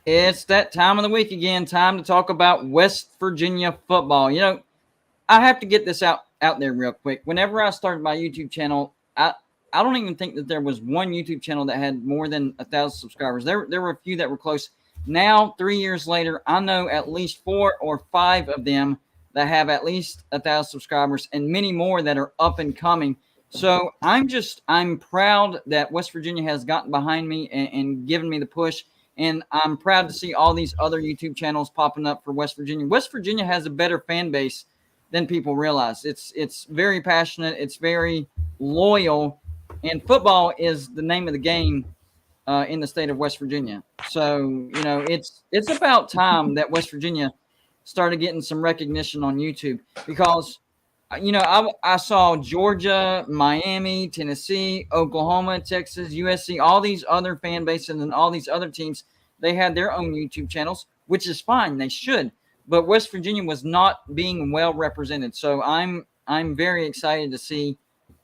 It's that time of the week again. Time to talk about West Virginia football. I have to get this out there real quick. Whenever I started my YouTube channel, I don't even think that there was one YouTube channel that had more than 1,000 subscribers. There were a few that were close. Now, 3 years later, I know at least 4 or 5 of them that have at least 1,000 subscribers, and many more that are up and coming. So I'm proud that West Virginia has gotten behind me and given me the push. And I'm proud to see all these other YouTube channels popping up for West Virginia. West Virginia has a better fan base than people realize. It's very passionate. It's very loyal. And football is the name of the game in the state of West Virginia. So, it's about time that West Virginia started getting some recognition on YouTube because, I saw Georgia, Miami, Tennessee, Oklahoma, Texas, USC, all these other fan bases and all these other teams, they had their own YouTube channels, which is fine. They should. But West Virginia was not being well represented. So I'm very excited to see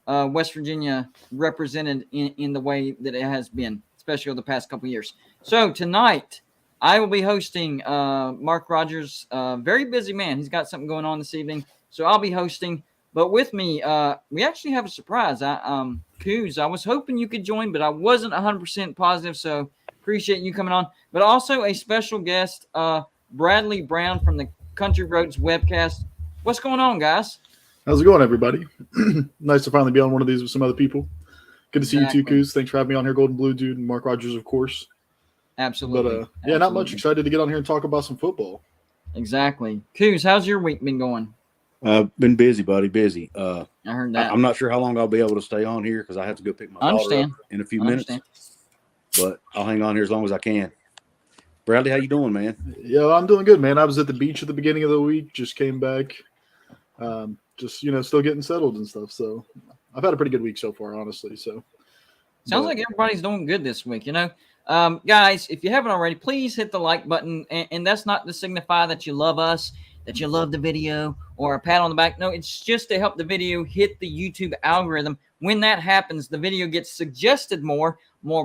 West Virginia represented in the way that it has been, especially over the past couple of years. So tonight, I will be hosting Mark Rogers, very busy man. He's got something going on this evening. So I'll be hosting. But with me, we actually have a surprise. Coos, I was hoping you could join, but I wasn't 100% positive. So appreciate you coming on. But also a special guest, Bradley Brown from the Country Roads webcast. What's going on, guys? How's it going, everybody? Nice to finally be on one of these with some other people. Good to see you too, Coos. Thanks for having me on here, Golden Blue Dude, and Mark Rogers, of course. Absolutely. But not much. Excited to get on here and talk about some football. Exactly. Coos, how's your week been going? Been busy, buddy. Busy. I heard that. I'm not sure how long I'll be able to stay on here because I have to go pick my daughter up in a few minutes. But I'll hang on here as long as I can. Bradley, how you doing, man? Yeah, I'm doing good, man. I was at the beach at the beginning of the week. Just came back. Still getting settled and stuff. So I've had a pretty good week so far, honestly. So sounds like everybody's doing good this week. Guys, if you haven't already, please hit the like button. And that's not to signify that you love us, that you love the video, or a pat on the back. No, it's just to help the video hit the YouTube algorithm. When that happens, the video gets suggested more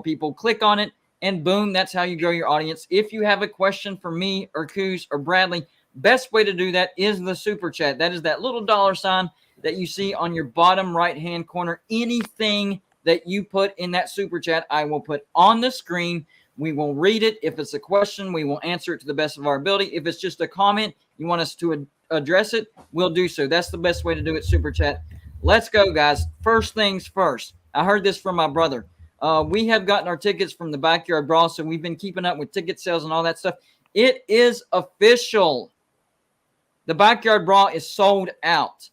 people click on it, and boom, that's how you grow your audience. If you have a question for me or Coos or Bradley, best way to do that is the super chat. That is that little $sign that you see on your bottom right-hand corner. Anything that you put in that super chat, I will put on the screen. We will read it. If it's a question, we will answer it to the best of our ability. If it's just a comment, you want us to address it, we'll do so. That's the best way to do it, super chat. Let's go, guys. First things first. I heard this from my brother. We have gotten our tickets from the Backyard Brawl, so we've been keeping up with ticket sales and all that stuff. It is official. The Backyard Brawl is sold out.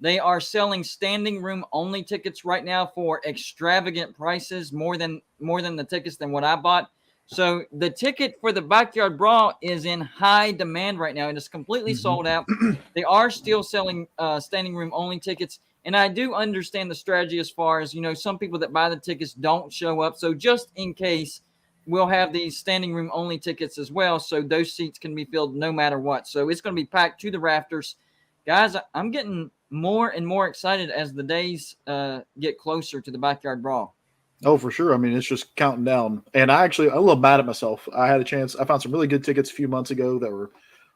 They are selling standing room only tickets right now for extravagant prices, more than the tickets than what I bought. So the ticket for the Backyard Brawl is in high demand right now. It is completely sold out. They are still selling standing room only tickets. And I do understand the strategy as far as, some people that buy the tickets don't show up. So just in case, we'll have these standing room only tickets as well. So those seats can be filled no matter what. So it's going to be packed to the rafters. Guys, I'm getting more and more excited as the days get closer to the Backyard Brawl. Oh, for sure. I mean, it's just counting down. And I'm a little mad at myself. I found some really good tickets a few months ago that were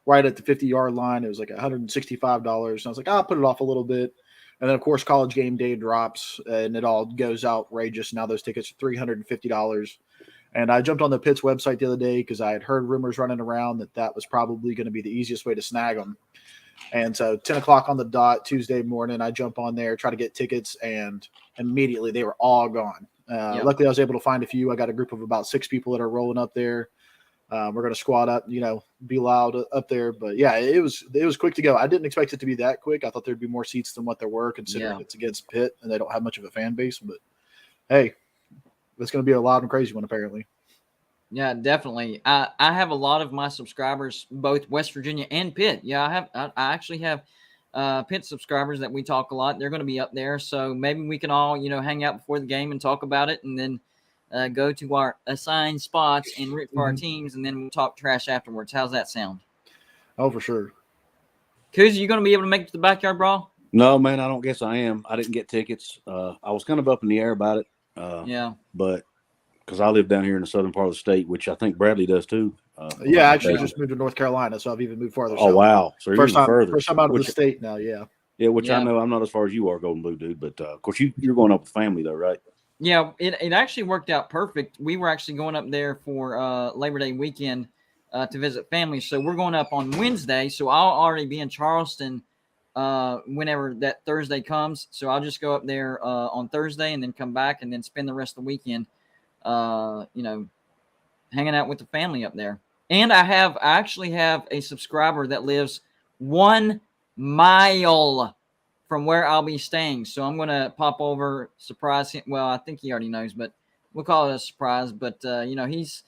right at the 50-yard line. It was like $165. And I was like, I'll put it off a little bit. And then, of course, College Game Day drops, and it all goes outrageous. Now those tickets are $350. And I jumped on the Pitt's website the other day because I had heard rumors running around that was probably going to be the easiest way to snag them. And so 10 o'clock on the dot Tuesday morning, I jump on there, try to get tickets, and immediately they were all gone. Luckily, I was able to find a few. I got a group of about 6 people that are rolling up there. We're going to squad up, be loud up there. But, yeah, it was quick to go. I didn't expect it to be that quick. I thought there'd be more seats than what there were, considering it's against Pitt, and they don't have much of a fan base. But, hey, it's going to be a loud and crazy one, apparently. Yeah, definitely. I have a lot of my subscribers, both West Virginia and Pitt. Yeah, I actually have Pitt subscribers that we talk a lot. They're going to be up there. So maybe we can all, hang out before the game and talk about it, and then go to our assigned spots and root for our teams, and then we'll talk trash afterwards. How's that sound? Oh, for sure. Kuz, are you going to be able to make it to the Backyard Brawl? No, man, I don't guess I am. I didn't get tickets. I was kind of up in the air about it. Yeah. But because I live down here in the southern part of the state, which I think Bradley does too. Yeah, I actually just moved to North Carolina, so I've even moved farther. Oh, wow. So you're even further. First time out of the state now, yeah. Yeah, which I know I'm not as far as you are, Golden Blue Dude, but of course you're going up with family though, right? Yeah, it actually worked out perfect. We were actually going up there for Labor Day weekend to visit family. So we're going up on Wednesday. So I'll already be in Charleston whenever that Thursday comes. So I'll just go up there on Thursday and then come back and then spend the rest of the weekend, hanging out with the family up there. And I actually have a subscriber that lives 1 mile from where I'll be staying. So I'm going to pop over, surprise him. Well, I think he already knows, but we'll call it a surprise. But, he's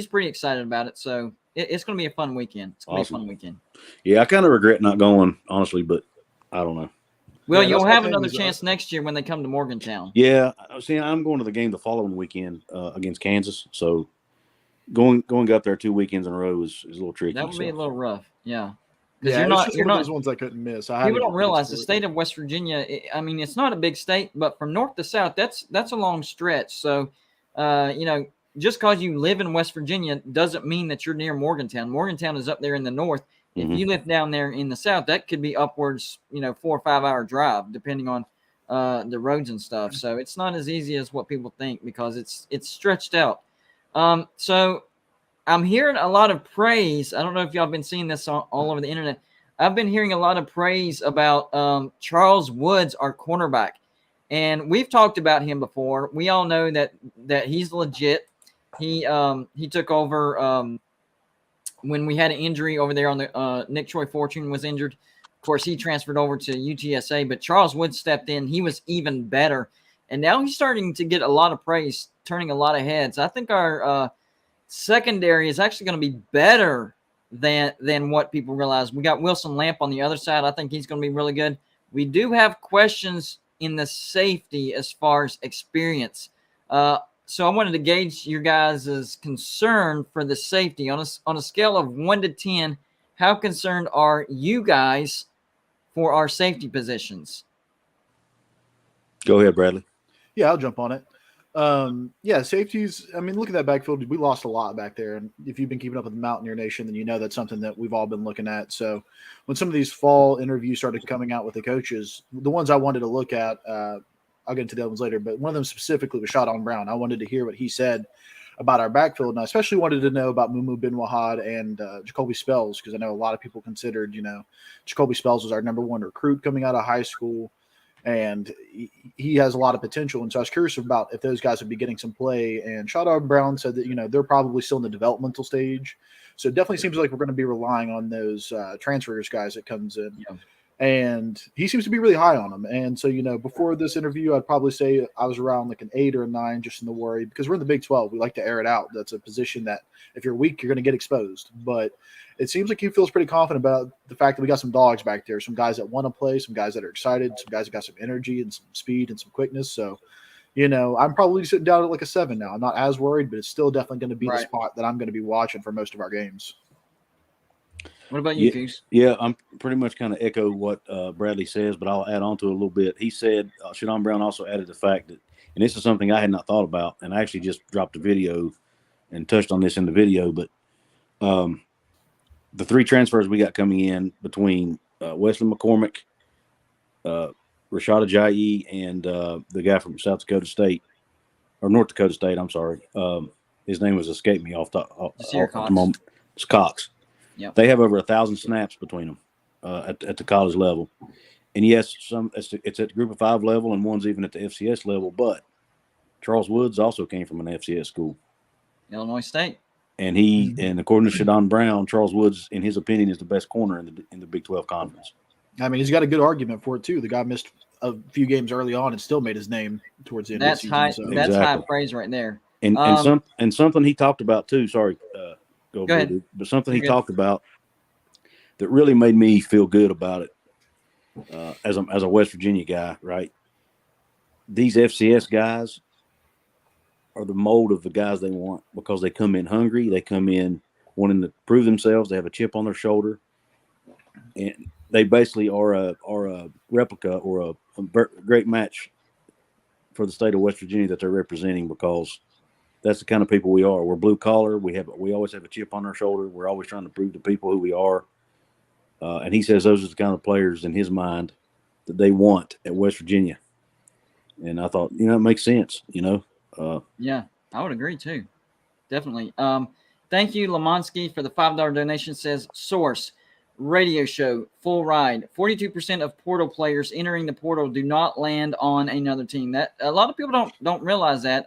pretty excited about it. So it's going to be a fun weekend. It's going to be a fun weekend. Yeah, I kind of regret not going, honestly, but I don't know. Well, you'll have another chance next year when they come to Morgantown. Yeah. See, I'm going to the game the following weekend against Kansas. So going up there 2 weekends in a row is a little tricky. That would be a little rough. Yeah. Yeah, you're not those ones I couldn't miss. People don't realize the state of West Virginia. It's not a big state, but from north to south, that's a long stretch. So, just because you live in West Virginia doesn't mean that you're near Morgantown. Morgantown is up there in the north. If you live down there in the south, that could be upwards, 4 or 5 hour drive, depending on the roads and stuff. So it's not as easy as what people think because it's stretched out. So I'm hearing a lot of praise. I don't know if y'all been seeing this all over the internet. I've been hearing a lot of praise about Charles Woods, our cornerback. And we've talked about him before. We all know that he's legit. He took over when we had an injury over there on the Nick Troy Fortune was injured. Of course, he transferred over to UTSA, but Charles Woods stepped in. He was even better. And now he's starting to get a lot of praise, turning a lot of heads. I think our secondary is actually going to be better than what people realize. We got Wilson Lamp on the other side. I think he's going to be really good. We do have questions in the safety as far as experience. So I wanted to gauge your guys' concern for the safety on a scale of 1 to 10. How concerned are you guys for our safety positions? Go ahead, Bradley. Yeah, I'll jump on it. Safeties. I mean, look at that backfield. We lost a lot back there. And if you've been keeping up with the Mountaineer Nation, then you know that's something that we've all been looking at. So when some of these fall interviews started coming out with the coaches, the ones I wanted to look at, I'll get into the other ones later, but one of them specifically was Shadon Brown. I wanted to hear what he said about our backfield. And I especially wanted to know about Mumu Bin Wahad and Jacoby Spells, because I know a lot of people considered, Jacoby Spells was our number one recruit coming out of high school. And he has a lot of potential. And so I was curious about if those guys would be getting some play. And Shadon Brown said that, they're probably still in the developmental stage. So it definitely seems like we're going to be relying on those transfers guys that comes in. Yeah. And he seems to be really high on them. And so, before this interview, I'd probably say I was around like an 8 or a 9 just in the worry, because we're in the Big 12. We like to air it out. That's a position that if you're weak, you're going to get exposed. But it seems like he feels pretty confident about the fact that we got some dogs back there, some guys that want to play, some guys that are excited, some guys that got some energy and some speed and some quickness. So, I'm probably sitting down at like a 7 now. I'm not as worried, but it's still definitely going to be the spot that I'm going to be watching for most of our games. What about you, Goose? Yeah, I'm pretty much kind of echo what Bradley says, but I'll add on to it a little bit. He said Shadon Brown also added the fact that, and this is something I had not thought about, and I actually just dropped a video and touched on this in the video, but the 3 transfers we got coming in between Wesley McCormick, Rashad Ajayi, and the guy from South Dakota State, or North Dakota State, I'm sorry. His name was escaped me off the moment. It's Cox. Yep. They have over 1,000 snaps between them at the college level. And yes, it's at the Group of 5 level, and one's even at the FCS level. But Charles Woods also came from an FCS school, Illinois State. And and according to Shadon Brown, Charles Woods, in his opinion, is the best corner in the Big 12 conference. I mean, he's got a good argument for it too. The guy missed a few games early on and still made his name towards the end of the season. That's high praise right there. And something he talked about too. Sorry. Go ahead. But something he talked about that really made me feel good about it as a West Virginia guy, right? These FCS guys are the mold of the guys they want because they come in hungry. They come in wanting to prove themselves. They have a chip on their shoulder. And they basically are a replica or a great match for the state of West Virginia that they're representing, because that's the kind of people we are. We're blue collar. We always have a chip on our shoulder. We're always trying to prove to people who we are. And he says those are the kind of players in his mind that they want at West Virginia. And I thought, it makes sense, Yeah, I would agree too. Definitely. Thank you, Lamonsky, for the $5 donation. Says source radio show full ride. 42% of portal players entering the portal do not land on another team. That a lot of people don't realize that.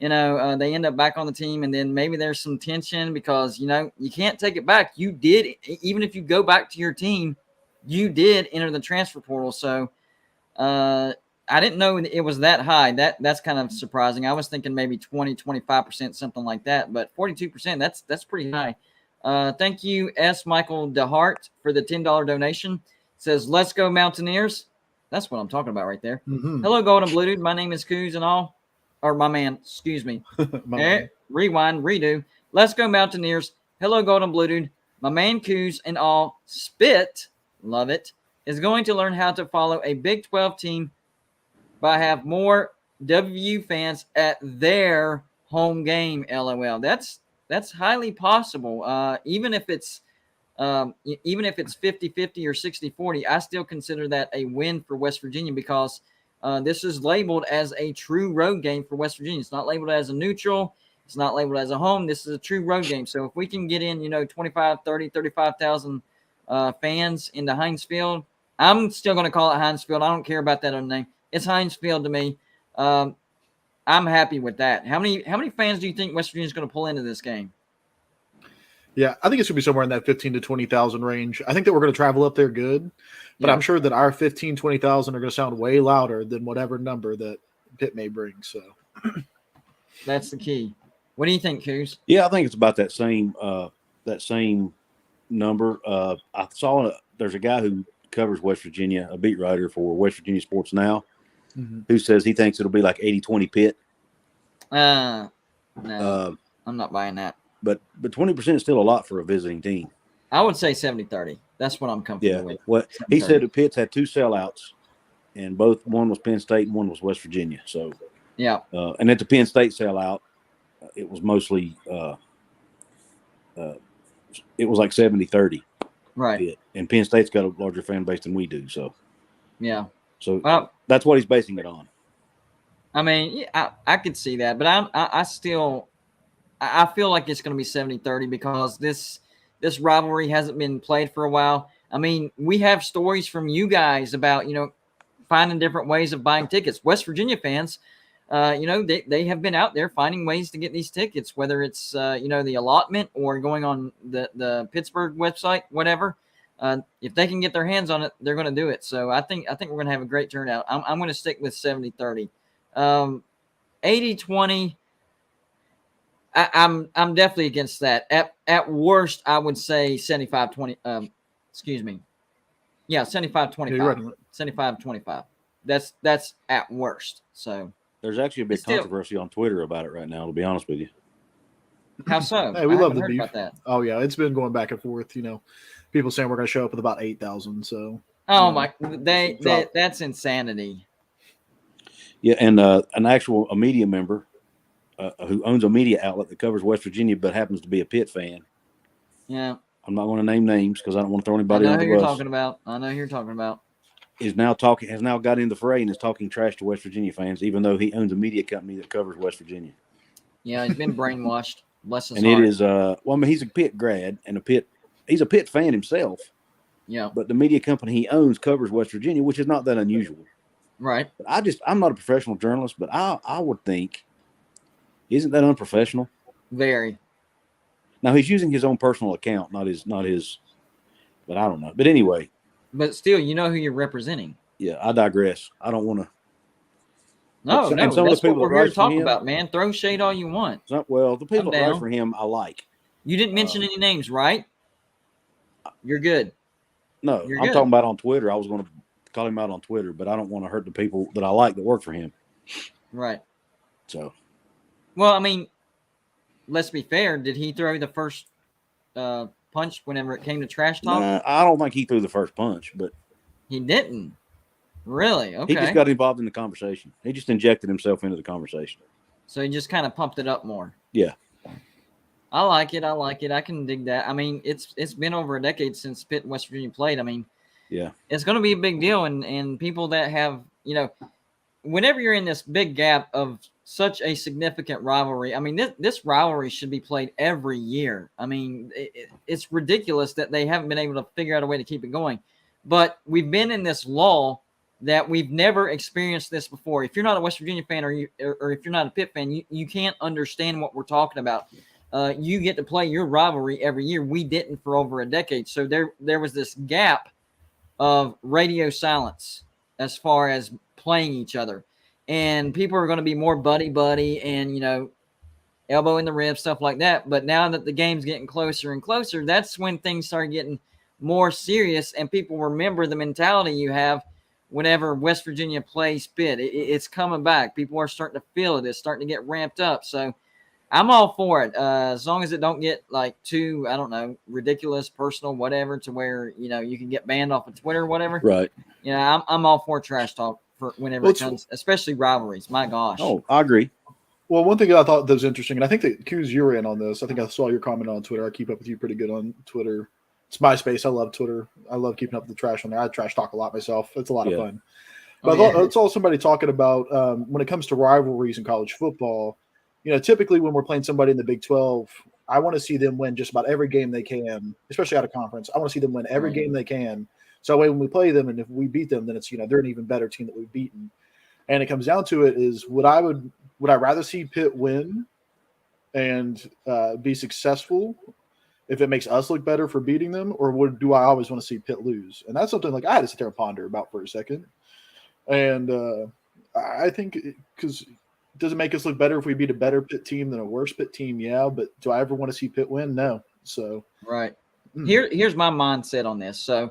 They end up back on the team, and then maybe there's some tension because you can't take it back. You did, even if you go back to your team, you did enter the transfer portal. So I didn't know it was that high. That's kind of surprising. I was thinking maybe 20, 25%, something like that. But 42%, that's pretty high. Thank you, S. Michael DeHart, for the $10 donation. It says, let's go Mountaineers. That's what I'm talking about right there. Mm-hmm. Hello, Golden Blue Dude. My name is Coos and all. Or my man, excuse me. Rewind, redo. Let's go Mountaineers. Hello, Golden Blue Dude. My man Coos and all. Spit, love it, is going to learn how to follow a Big 12 team by have more WVU fans at their home game. LOL. That's highly possible. Even if it's 50-50 or 60-40, I still consider that a win for West Virginia because this is labeled as a true road game for West Virginia. It's not labeled as a neutral. It's not labeled as a home. This is a true road game. So if we can get in, 25, 30, 35,000 fans into Heinz Field, I'm still going to call it Heinz Field. I don't care about that other name. It's Heinz Field to me. I'm happy with that. How many fans do you think West Virginia is going to pull into this game? Yeah, I think it's going to be somewhere in that 15 to 20,000 range. I think that we're going to travel up there good, but I'm sure that our 15, 20,000 are going to sound way louder than whatever number that Pitt may bring. So that's the key. What do you think, Coos? Yeah, I think it's about that same number. I saw there's a guy who covers West Virginia, a beat writer for West Virginia Sports Now, who says he thinks it'll be like 80-20 Pitt. No, I'm not buying that. But 20% is still a lot for a visiting team. I would say 70-30. That's what I'm comfortable with. Well, he said that Pitt's had two sellouts, and one was Penn State and one was West Virginia. So yeah, and at the Penn State sellout, it was mostly it was like 70-30. Right. Pitt. And Penn State's got a larger fan base than we do. So yeah. So that's what he's basing it on. I mean, I could see that, but I still feel like it's going to be 70-30 because this rivalry hasn't been played for a while. I mean, we have stories from you guys about, finding different ways of buying tickets. West Virginia fans, they have been out there finding ways to get these tickets, whether it's, the allotment or going on the Pittsburgh website, whatever. If they can get their hands on it, they're going to do it. So I think we're going to have a great turnout. I'm going to stick with 70-30. 80-20. I'm definitely against that. At worst, I would say 75-20. Excuse me. Yeah, 75-25. Yeah, right. 75-25. That's at worst. So there's actually a big controversy on Twitter about it right now, to be honest with you. How so? Hey, we love the heard beef. about that. Oh yeah, it's been going back and forth. People saying we're going to show up with about 8,000. So that's insanity. Yeah, and a media member who owns a media outlet that covers West Virginia but happens to be a Pitt fan. Yeah. I'm not going to name names because I don't want to throw anybody I know under who the you're bus. talking about. I know who you're talking about. Has now got in the fray and is talking trash to West Virginia fans, even though he owns a media company that covers West Virginia. Yeah, he's been brainwashed. Bless his and heart. It is he's a Pitt grad and he's a Pitt fan himself. Yeah. But the media company he owns covers West Virginia, which is not that unusual. Right. But I'm not a professional journalist, but I would think, isn't that unprofessional? Very. Now he's using his own personal account, not his, but I don't know. But anyway. But still, you know who you're representing. Yeah, I digress. I don't want to. No, that's what we're here to talk about, man. Throw shade all you want. The people that write for him, I like. You didn't mention any names, right? You're good. No, I'm talking about on Twitter. I was going to call him out on Twitter, but I don't want to hurt the people that I like that work for him. Right. So. Well, I mean, let's be fair. Did he throw the first punch whenever it came to trash talk? I don't think he threw the first punch, but he didn't. Really? Okay. He just got involved in the conversation. He just injected himself into the conversation. So he just kind of pumped it up more. Yeah. I like it. I can dig that. I mean, it's been over a decade since Pitt and West Virginia played. I mean, yeah, it's going to be a big deal. And people that have, whenever you're in this big gap of such a significant rivalry, I mean, this rivalry should be played every year. I mean, it's ridiculous that they haven't been able to figure out a way to keep it going. But we've been in this lull that we've never experienced this before. If you're not a West Virginia fan or if you're not a Pitt fan, you can't understand what we're talking about. You get to play your rivalry every year. We didn't for over a decade. So there was this gap of radio silence as far as playing each other. And people are going to be more buddy and, elbow in the ribs, stuff like that. But now that the game's getting closer and closer, that's when things start getting more serious and people remember the mentality you have whenever West Virginia plays Pitt. It's coming back. People are starting to feel it. It's starting to get ramped up. So I'm all for it. As long as it don't get like too, I don't know, ridiculous, personal, whatever, to where, you can get banned off of Twitter or whatever. right. I'm all for trash talk for whenever it comes, especially rivalries. My gosh. Oh, I agree. Well, one thing I thought that was interesting, and I think that Q's, you were in on this. I think I saw your comment on Twitter. I keep up with you pretty good on Twitter. It's MySpace. I love Twitter. I love keeping up with the trash on there. I trash talk a lot myself. It's a lot of fun. But I saw somebody talking about when it comes to rivalries in college football, typically when we're playing somebody in the Big 12, I want to see them win just about every game they can, especially out of conference. I want to see them win every game they can. So that way when we play them and if we beat them, then it's, they're an even better team that we've beaten. And it comes down to it is would I rather see Pitt win and be successful if it makes us look better for beating them, or do I always want to see Pitt lose? And that's something like I had to sit there and ponder about for a second. And I think because does it make us look better if we beat a better Pitt team than a worse Pitt team? Yeah, but do I ever want to see Pitt win? No. So right. Here's my mindset on this. So,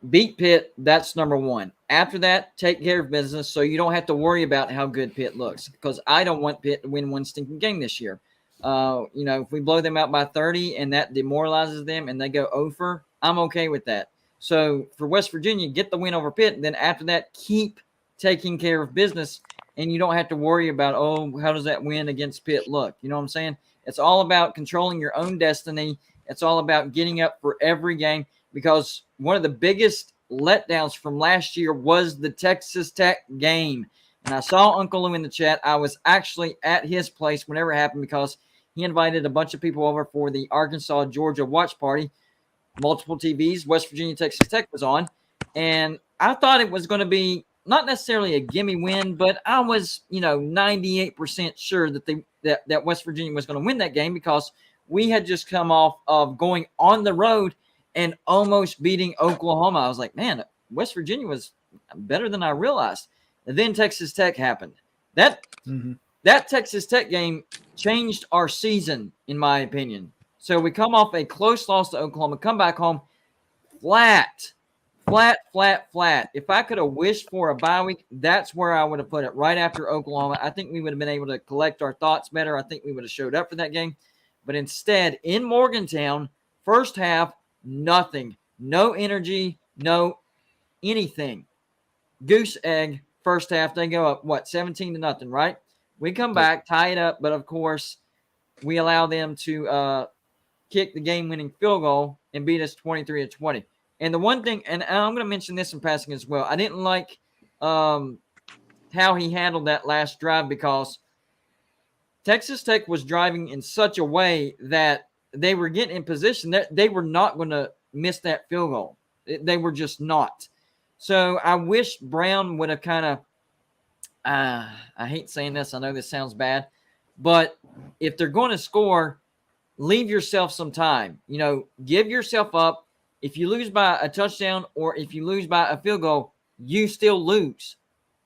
beat Pitt, that's number one. After that, take care of business so you don't have to worry about how good Pitt looks, because I don't want Pitt to win one stinking game this year. If we blow them out by 30 and that demoralizes them and they go over, I'm okay with that. So for West Virginia, get the win over Pitt. And then after that, keep taking care of business. And you don't have to worry about, how does that win against Pitt look? You know what I'm saying? It's all about controlling your own destiny. It's all about getting up for every game, because one of the biggest letdowns from last year was the Texas Tech game. And I saw Uncle Lou in the chat. I was actually at his place whenever it happened, because he invited a bunch of people over for the Arkansas-Georgia watch party. Multiple TVs, West Virginia, Texas Tech was on. And I thought it was going to be not necessarily a gimme win, but I was, 98% sure that West Virginia was going to win that game, because we had just come off of going on the road and almost beating Oklahoma. I was like, man, West Virginia was better than I realized. And then Texas Tech happened. That Texas Tech game changed our season, in my opinion. So we come off a close loss to Oklahoma, come back home flat. If I could have wished for a bye week, that's where I would have put it, right after Oklahoma. I think we would have been able to collect our thoughts better. I think we would have showed up for that game. But instead, in Morgantown, first half, nothing. No energy, no anything. Goose egg, first half. They go up, 17-0, right? We come back, tie it up, but of course, we allow them to kick the game-winning field goal and beat us 23-20. And the one thing, and I'm going to mention this in passing as well, I didn't like how he handled that last drive, because Texas Tech was driving in such a way that they were getting in position that they were not going to miss that field goal. They were just not. So I wish Brown would have kind of, I hate saying this, I know this sounds bad, but if they're going to score, leave yourself some time. Give yourself up. If you lose by a touchdown or if you lose by a field goal, you still lose.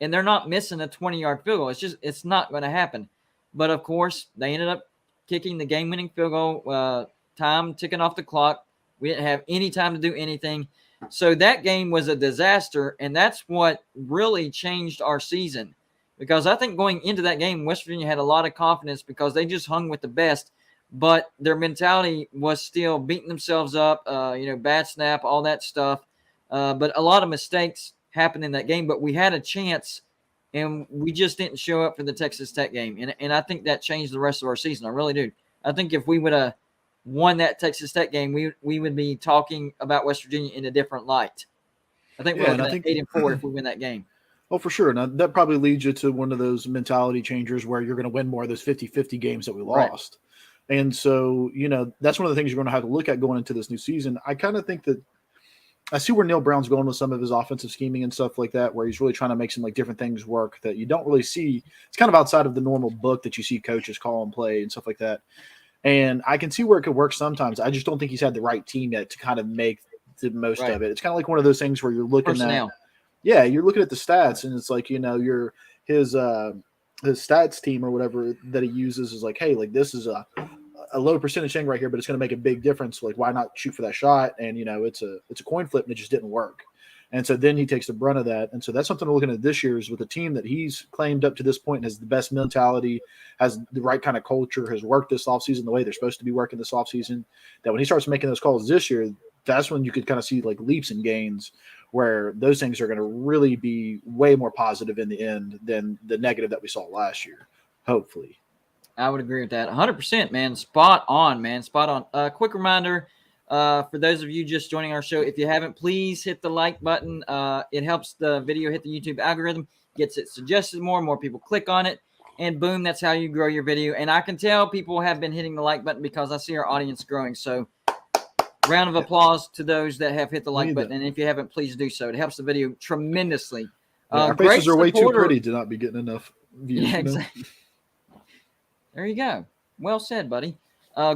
And they're not missing a 20-yard field goal. It's not going to happen. But, of course, they ended up kicking the game-winning field goal, time ticking off the clock. We didn't have any time to do anything. So that game was a disaster, and that's what really changed our season. Because I think going into that game, West Virginia had a lot of confidence because they just hung with the best. But their mentality was still beating themselves up, bad snap, all that stuff. But a lot of mistakes happened in that game. But we had a chance and we just didn't show up for the Texas Tech game. And I think that changed the rest of our season. I really do. I think if we would have won that Texas Tech game, we would be talking about West Virginia in a different light. I think we're looking at 8-4 if we win that game. Oh, for sure. Now, that probably leads you to one of those mentality changers where you're going to win more of those 50-50 games that we lost. Right. And so, that's one of the things you're going to have to look at going into this new season. I kind of think that I see where Neil Brown's going with some of his offensive scheming and stuff like that, where he's really trying to make some different things work that you don't really see. It's kind of outside of the normal book that you see coaches call and play and stuff like that. And I can see where it could work sometimes. I just don't think he's had the right team yet to kind of make the most of it. It's kind of like one of those things where you're looking at you're looking at the stats, and it's like, his stats team or whatever that he uses is like, hey, like this is a low percentage thing right here, but it's going to make a big difference. Like, why not shoot for that shot? And it's a coin flip, and it just didn't work. And so then he takes the brunt of that. And so that's something we're looking at this year is with a team that he's claimed up to this point has the best mentality, has the right kind of culture, has worked this offseason the way they're supposed to be working this offseason, that when he starts making those calls this year, that's when you could kind of see like leaps and gains where those things are going to really be way more positive in the end than the negative that we saw last year, hopefully. I would agree with that. 100%, man. Spot on, man. Spot on. Quick reminder, for those of you just joining our show, if you haven't, please hit the like button. It helps the video hit the YouTube algorithm, gets it suggested more people click on it, and boom, that's how you grow your video. And I can tell people have been hitting the like button because I see our audience growing. So round of applause to those that have hit the like button. And if you haven't, please do so. It helps the video tremendously. Our faces are way too pretty to not be getting enough views. Yeah, exactly. There you go. Well said, buddy.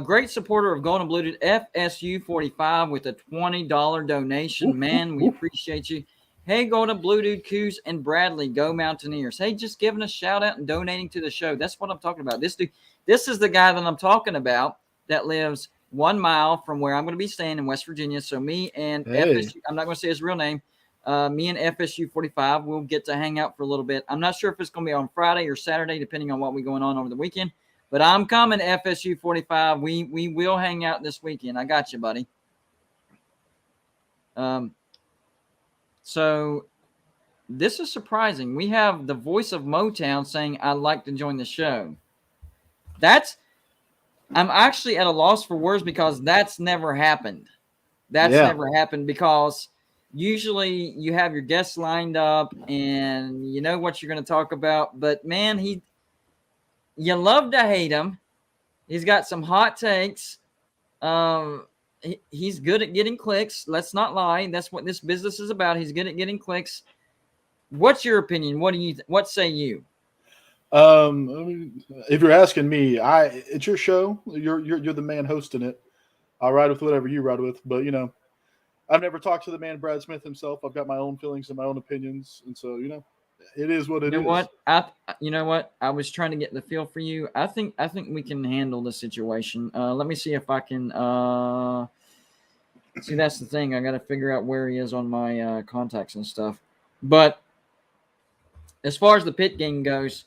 Great supporter of Golden Bluted, FSU45 with a $20 donation. Man, we appreciate you. Hey, Golden Blue Dude, Coos, and Bradley, go Mountaineers. Hey, just giving a shout out and donating to the show. That's what I'm talking about. This is the guy that I'm talking about that lives 1 mile from where I'm going to be staying in West Virginia. So me and FSU, I'm not going to say his real name, me and FSU45 will get to hang out for a little bit. I'm not sure if it's going to be on Friday or Saturday, depending on what we're going on over the weekend. But I'm coming, FSU45. We will hang out this weekend. I got you, buddy. So this is surprising. We have the voice of Motown saying, I'd like to join the show. I'm actually at a loss for words because that's never happened. Never happened because usually you have your guests lined up and you know what you're going to talk about. But, man, you love to hate him. He's got some hot takes. He's good at getting clicks. Let's not lie. That's what this business is about. He's good at getting clicks. What's your opinion? What say you? If you're asking me, it's your show. You're the man hosting it. I'll ride with whatever you ride with. But I've never talked to the man Brad Smith himself. I've got my own feelings and my own opinions, and so it is what it is. You know what? I was trying to get the feel for you. I think we can handle the situation. Let me see if I can. See, that's the thing. I got to figure out where he is on my contacts and stuff. But as far as the Pitt game goes,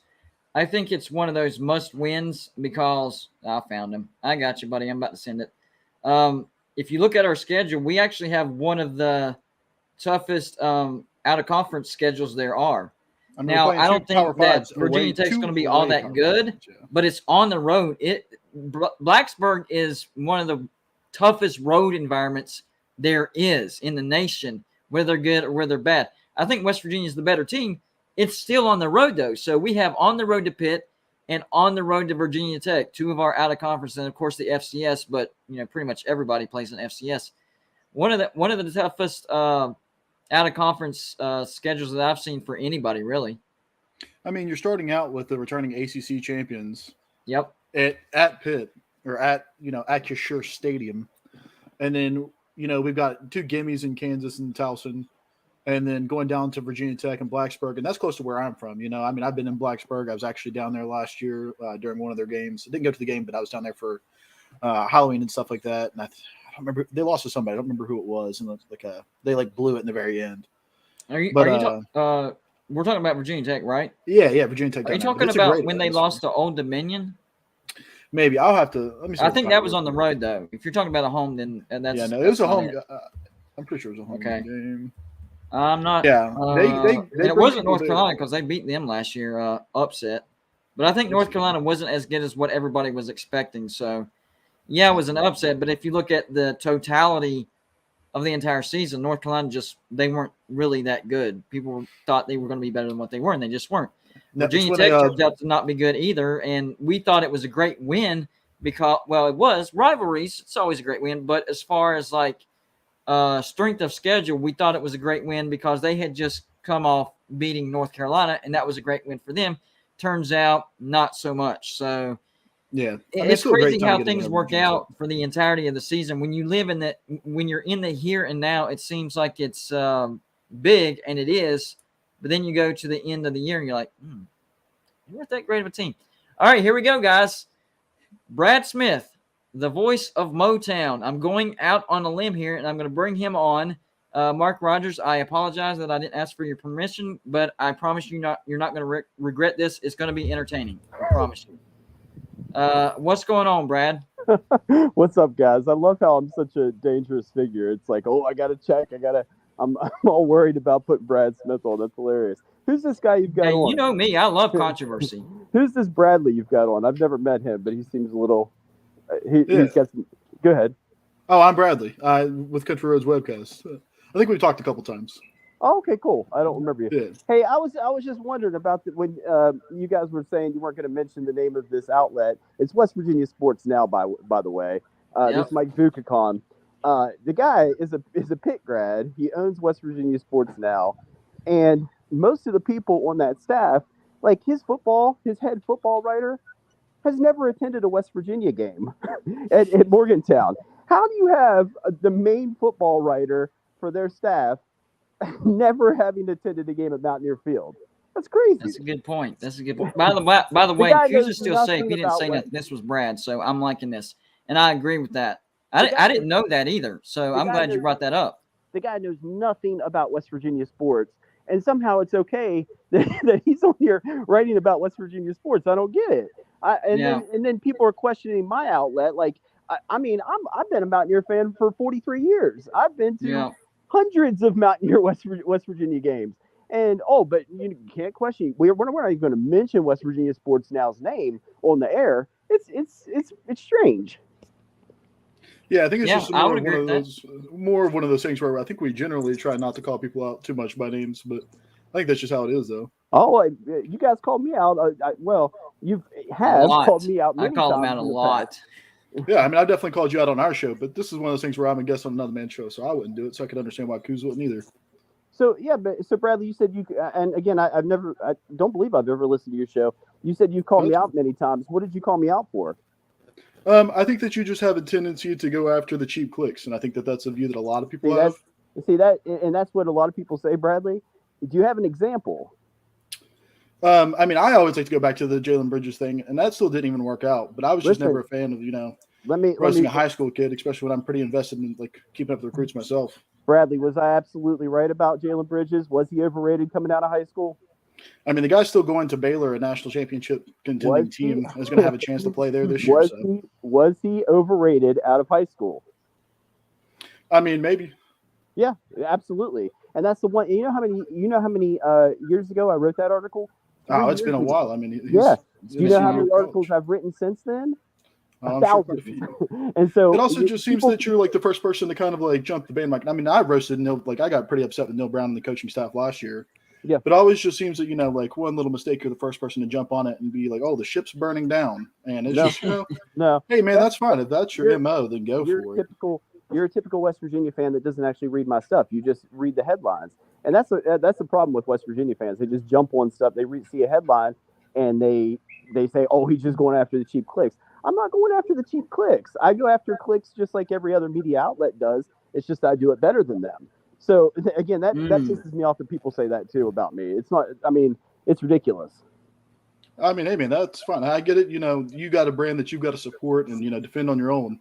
I think it's one of those must wins because I found him. I got you, buddy. I'm about to send it. If you look at our schedule, we actually have one of the toughest out of conference schedules there are. Now, I don't think that Virginia Tech's going to be all that good, but it's on the road. Blacksburg is one of the toughest road environments there is in the nation, whether they're good or whether they're bad. I think West Virginia is the better team. It's still on the road, though. So we have on the road to Pitt and on the road to Virginia Tech, two of our out of conference, and of course the FCS. But pretty much everybody plays in FCS. One of the toughest out of conference schedules that I've seen for anybody, really. I mean, you're starting out with the returning ACC champions. Yep. At Pitt or at Acrisure Stadium, and then we've got two gimmies in Kansas and Towson. And then going down to Virginia Tech and Blacksburg, and that's close to where I'm from. I've been in Blacksburg. I was actually down there last year during one of their games. I didn't go to the game, but I was down there for Halloween and stuff like that. And I don't remember, they lost to somebody. I don't remember who it was. And they blew it in the very end. We're talking about Virginia Tech, right? Yeah, Virginia Tech. Are you talking about when they lost to Old Dominion? Maybe I'll have to. Let me see. I think that was on the road, though. If you're talking about a home, then that's it was a home. I'm pretty sure it was a home game. I'm not. Yeah, they And it bring wasn't people North there. Carolina because they beat them last year, upset. But I think North Carolina wasn't as good as what everybody was expecting. So, yeah, it was an upset. But if you look at the totality of the entire season, North Carolina they weren't really that good. People thought they were going to be better than what they were, and they just weren't. No, it's Virginia when Tech turned out to not be good either, and we thought it was a great win because, well, it was rivalries. It's always a great win, but as far as like strength of schedule, we thought it was a great win because they had just come off beating North Carolina, and that was a great win for them. Turns out, not so much. So yeah, I mean, it's still a great crazy time to how get a win things over work Virginia Tech. out for the entirety of the season. When you live in the, when you're in the here and now, it seems like it's big, and it is. But then you go to the end of the year, and you're like, you weren't that great of a team. All right, here we go, guys. Brad Smith, the voice of Motown. I'm going out on a limb here, and I'm going to bring him on. Mark Rogers, I apologize that I didn't ask for your permission, but I promise you're not going to regret this. It's going to be entertaining. I promise you. What's going on, Brad? What's up, guys? I love how I'm such a dangerous figure. It's like, oh, I gotta check. I'm all worried about putting Brad Smith on. That's hilarious. Who's this guy you've got Hey, on? you know me. I love controversy. Who's this Bradley you've got on? I've never met him, but he seems a little. He's got some. Go ahead. Oh, I'm Bradley. With Country Roads Webcast. I think we've talked a couple times. Oh, okay, cool. I don't remember you. Yeah. Hey, I was just wondering about when you guys were saying you weren't going to mention the name of this outlet. It's West Virginia Sports Now, by the way. This is Mike Vukacon. The guy is a Pitt grad. He owns West Virginia Sports Now, and most of the people on that staff, like his head football writer, has never attended a West Virginia game at Morgantown. How do you have the main football writer for their staff never having attended a game at Mountaineer Field? That's crazy. That's a good point. By the way, Q's is still safe. He didn't say nothing. This was Brad, so I'm liking this, and I agree with that. I didn't know that either, so I'm glad you brought that up. The guy knows nothing about West Virginia sports, and somehow it's okay that he's on here writing about West Virginia sports. I don't get it. Then people are questioning my outlet. Like, I've been a Mountaineer fan for 43 years. I've been to hundreds of Mountaineer West Virginia games. And but you can't question. We're not even going to mention West Virginia Sports Now's name on the air. It's strange. Yeah, I think it's just more one of those things where I think we generally try not to call people out too much by names, but I think that's just how it is, though. Oh, you guys called me out. You have called me out many times. I call them out a lot. Yeah, I mean, I definitely called you out on our show, but this is one of those things where I'm a guest on another man's show, so I wouldn't do it. So I could understand why Kuz wouldn't either. So Bradley, you said you, and again, I don't believe I've ever listened to your show. You said you called me out many times. What did you call me out for? I think that you just have a tendency to go after the cheap clicks, and I think that that's a view that a lot of people have. And that's what a lot of people say, Bradley. Do you have an example? I mean, I always like to go back to the Jaylen Bridges thing, and that still didn't even work out. But I was just never a fan of, roasting a high school kid, especially when I'm pretty invested in keeping up the recruits myself. Bradley, was I absolutely right about Jaylen Bridges? Was he overrated coming out of high school? I mean, the guy's still going to Baylor, a national championship contending team, is going to have a chance to play there this year. Was he overrated out of high school? I mean, maybe. Yeah, absolutely. And that's the one. You know how many years ago I wrote that article? Oh, it's been a while. I mean, do you know how many articles I've written since then? Thousands. Sure. And so it also just seems that you're the first person to kind of jump the bandwagon. I mean, I roasted Neil. I got pretty upset with Neil Brown and the coaching staff last year. Yeah. But it always just seems that one little mistake, you're the first person to jump on it and be like, "Oh, the ship's burning down," and it's just no. Hey, man, that's fine. If that's your MO, then go for it. You're a typical West Virginia fan that doesn't actually read my stuff. You just read the headlines, and that's the problem with West Virginia fans. They just jump on stuff. They see a headline, and they say, "Oh, he's just going after the cheap clicks." I'm not going after the cheap clicks. I go after clicks just like every other media outlet does. It's just I do it better than them. So again, that pisses me off that people say that too about me. It's not. I mean, it's ridiculous. I mean, hey man, that's fine. I get it. You got a brand that you've got to support and defend on your own.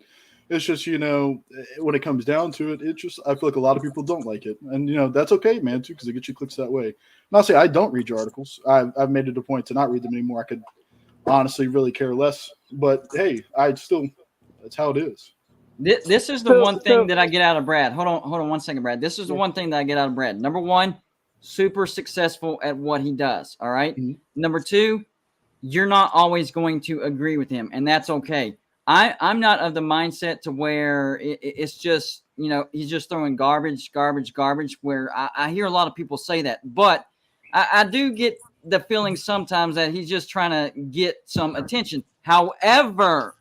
It's just when it comes down to it, I feel like a lot of people don't like it, and that's okay, man, too, because it gets you clicks that way. Not say I don't read your articles. I've made it a point to not read them anymore. I could honestly really care less, but hey, that's how it is. This is the one thing that I get out of Brad. Hold on 1 second, Brad. This is the one thing that I get out of Brad. Number one, super successful at what he does. All right. Mm-hmm. Number two, you're not always going to agree with him, and that's okay. I'm not of the mindset to where it's just, he's just throwing garbage, where I hear a lot of people say that. But I do get the feeling sometimes that he's just trying to get some attention. However,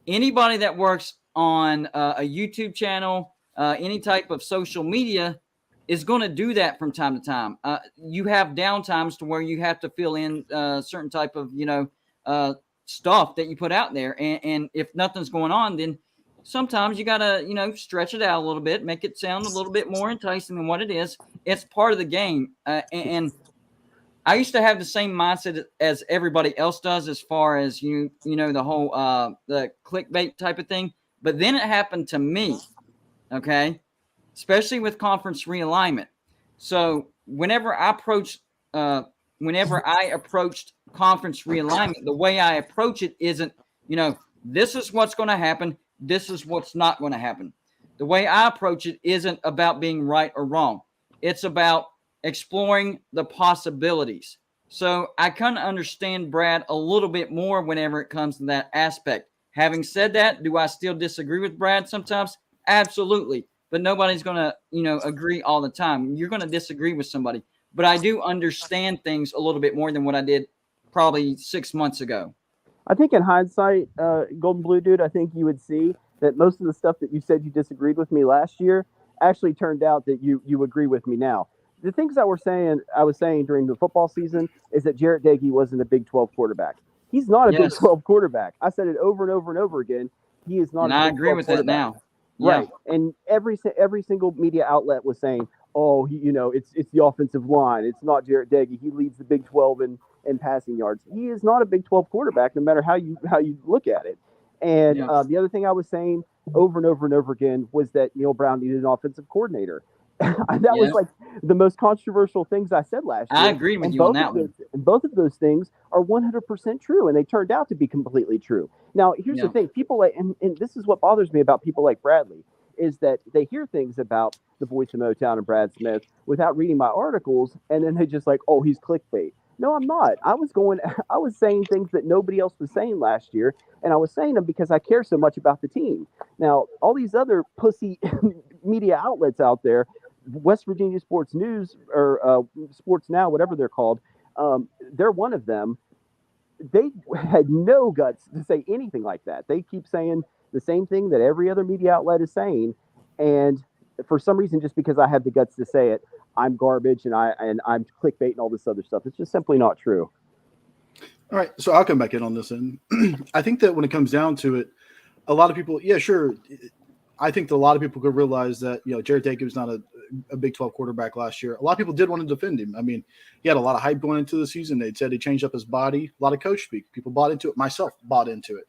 anybody that works on a YouTube channel, any type of social media, is going to do that from time to time. You have down times to where you have to fill in certain type of, stuff that you put out there. And if nothing's going on, then sometimes you got to, stretch it out a little bit, make it sound a little bit more enticing than what it is. It's part of the game. And I used to have the same mindset as everybody else does, as far as, the whole the clickbait type of thing. But then it happened to me, okay, especially with conference realignment. So whenever I approached conference realignment, the way I approach it isn't, this is what's going to happen, this is what's not going to happen. The way I approach it isn't about being right or wrong. It's about exploring the possibilities. So I kind of understand Brad a little bit more whenever it comes to that aspect. Having said that, do I still disagree with Brad sometimes? Absolutely. But nobody's going to, agree all the time. You're going to disagree with somebody. But I do understand things a little bit more than what I did probably 6 months ago. I think in hindsight, Golden Blue Dude, I think you would see that most of the stuff that you said you disagreed with me last year actually turned out that you agree with me now. The things I was saying during the football season is that Jarrett Doege wasn't a Big 12 quarterback. He's not a Big 12 quarterback. I said it over and over and over again. He is not. And a Big I agree 12 with that now. Right. Yeah. And every single media outlet was saying, "Oh, it's the offensive line. It's not Jarrett Doege. He leads the Big 12 in passing yards." He is not a Big 12 quarterback, no matter how you look at it. And the other thing I was saying over and over and over again was that Neil Brown needed an offensive coordinator. That was like the most controversial things I said last year. I agree with you on that one. And both of those things are 100% true, and they turned out to be completely true. Now, here's the thing. People and this is what bothers me about people like Bradley, is that they hear things about the voice of Motown and Brad Smith without reading my articles, and then they just like, oh, he's clickbait. No, I'm not. I was saying things that nobody else was saying last year, and I was saying them because I care so much about the team. Now, all these other pussy media outlets out there, West Virginia Sports News or Sports Now, whatever they're called, they're one of them. They had no guts to say anything like that. They keep saying the same thing that every other media outlet is saying, and for some reason, just because I have the guts to say it, I'm garbage and I'm clickbait and all this other stuff. It's just simply not true. All right, so I'll come back in on this end. I think that when it comes down to it, a lot of people, sure. I think that a lot of people could realize that, Jarrett Doege was not a Big 12 quarterback last year. A lot of people did want to defend him. I mean, he had a lot of hype going into the season. They said he changed up his body. A lot of coach speak. People bought into it. Myself bought into it.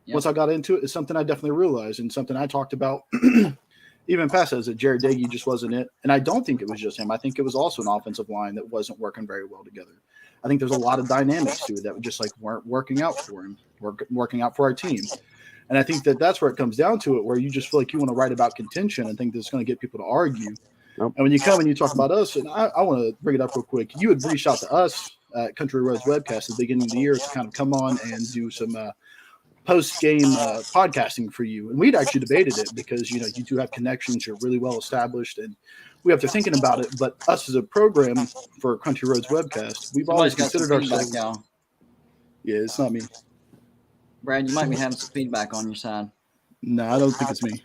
Yep. Once I got into it, it's something I definitely realized, and something I talked about even past that Jarrett Doege just wasn't it. And I don't think it was just him. I think it was also an offensive line that wasn't working very well together. I think there's a lot of dynamics to it that just weren't working out for him, working out for our team. And I think that that's where it comes down to it, where you just feel like you want to write about contention and think that's going to get people to argue. Nope. And when you come and you talk about us, and I want to bring it up real quick, you had reached out to us at Country Roads Webcast at the beginning of the year to kind of come on and do some post-game podcasting for you. And we'd actually debated it because, you do have connections, you're really well established, and we have to thinking about it. But us as a program for Country Roads Webcast, we've always considered ourselves. Yeah, it's not me. Brad, you might be having some feedback on your side. No, I don't think it's me.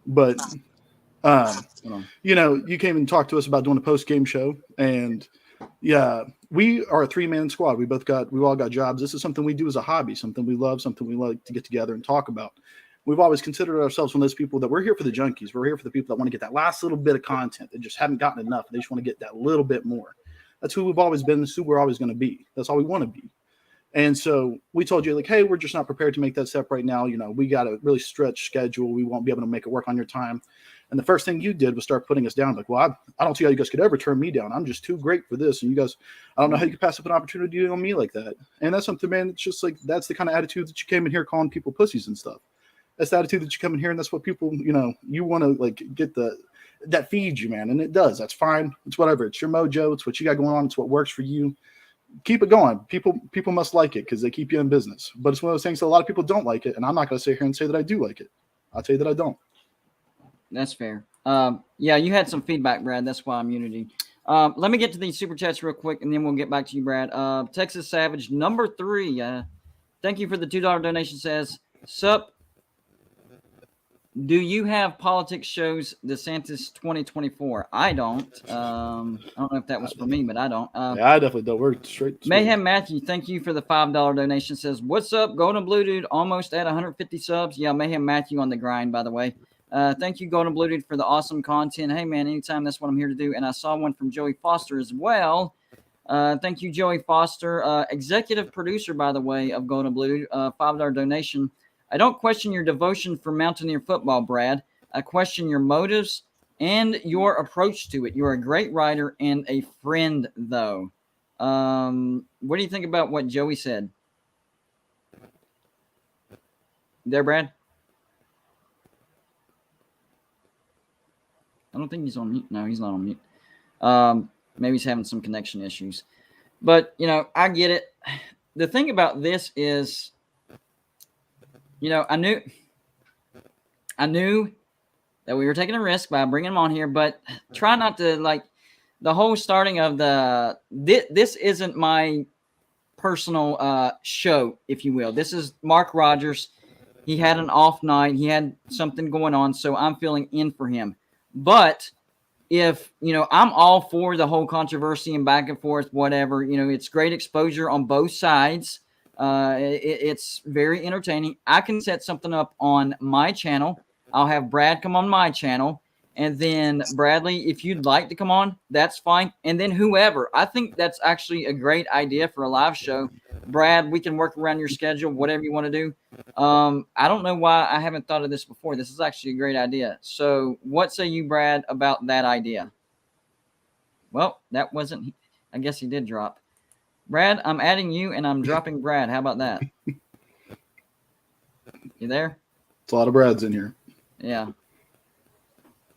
But, you came and talked to us about doing a post-game show. And, we are a three-man squad. We all got jobs. This is something we do as a hobby, something we love, something we like to get together and talk about. We've always considered ourselves one of those people that we're here for the junkies. We're here for the people that want to get that last little bit of content that just haven't gotten enough. They just want to get that little bit more. That's who we've always been. That's who we're always going to be. That's all we want to be. And so we told you, hey, we're just not prepared to make that step right now. We got a really stretched schedule. We won't be able to make it work on your time. And the first thing you did was start putting us down. Like, well, I don't see how you guys could ever turn me down. I'm just too great for this. And you guys, I don't know how you could pass up an opportunity on me like that. And that's something, man, it's just like, that's the kind of attitude that you came in here calling people pussies and stuff. That's the attitude that you come in here, and that's what people, you want to like get that feeds you, man. And it does. That's fine. It's whatever. It's your mojo. It's what you got going on. It's what works for you. Keep it going. People must like it because they keep you in business. But it's one of those things that a lot of people don't like it. And I'm not going to sit here and say that I do like it. I'll tell you that I don't. That's fair. Yeah, you had some feedback, Brad. That's why I'm Unity. Let me get to these super chats real quick, and then we'll get back to you, Brad. Texas Savage, number 3. Thank you for the $2 donation. Says, sup, do you have politics shows DeSantis 2024? I don't. I don't know if that was for me, but I don't. Yeah, I definitely don't. We're straight. Mayhem Matthew, thank you for the $5 donation. Says, what's up, Golden Blue Dude? Almost at 150 subs. Yeah, Mayhem Matthew on the grind, by the way. Thank you, Golden Blue Dude, for the awesome content. Hey, man, anytime, that's what I'm here to do. And I saw one from Joey Foster as well. Thank you, Joey Foster. Executive producer, by the way, of Golden Blue Dude. $5 donation. I don't question your devotion for Mountaineer football, Brad. I question your motives and your approach to it. You're a great writer and a friend, though. What do you think about what Joey said? There, Brad? I don't think he's on mute. No, he's not on mute. Maybe he's having some connection issues. But, I get it. The thing about this is, I knew that we were taking a risk by bringing him on here, but try not to, like, the whole starting of this isn't my personal show, if you will. This is Mark Rogers. He had an off night. He had something going on, so I'm filling in for him. But if, I'm all for the whole controversy and back and forth, whatever, it's great exposure on both sides. It's very entertaining. I can set something up on my channel. I'll have Brad come on my channel. And then Bradley, if you'd like to come on, that's fine. And then whoever. I think that's actually a great idea for a live show. Brad, we can work around your schedule, whatever you want to do. I don't know why I haven't thought of this before. This is actually a great idea. So what say you, Brad, about that idea? Well, that wasn't – I guess he did drop. Brad, I'm adding you and I'm dropping Brad. How about that? You there? It's a lot of Brads in here. Yeah.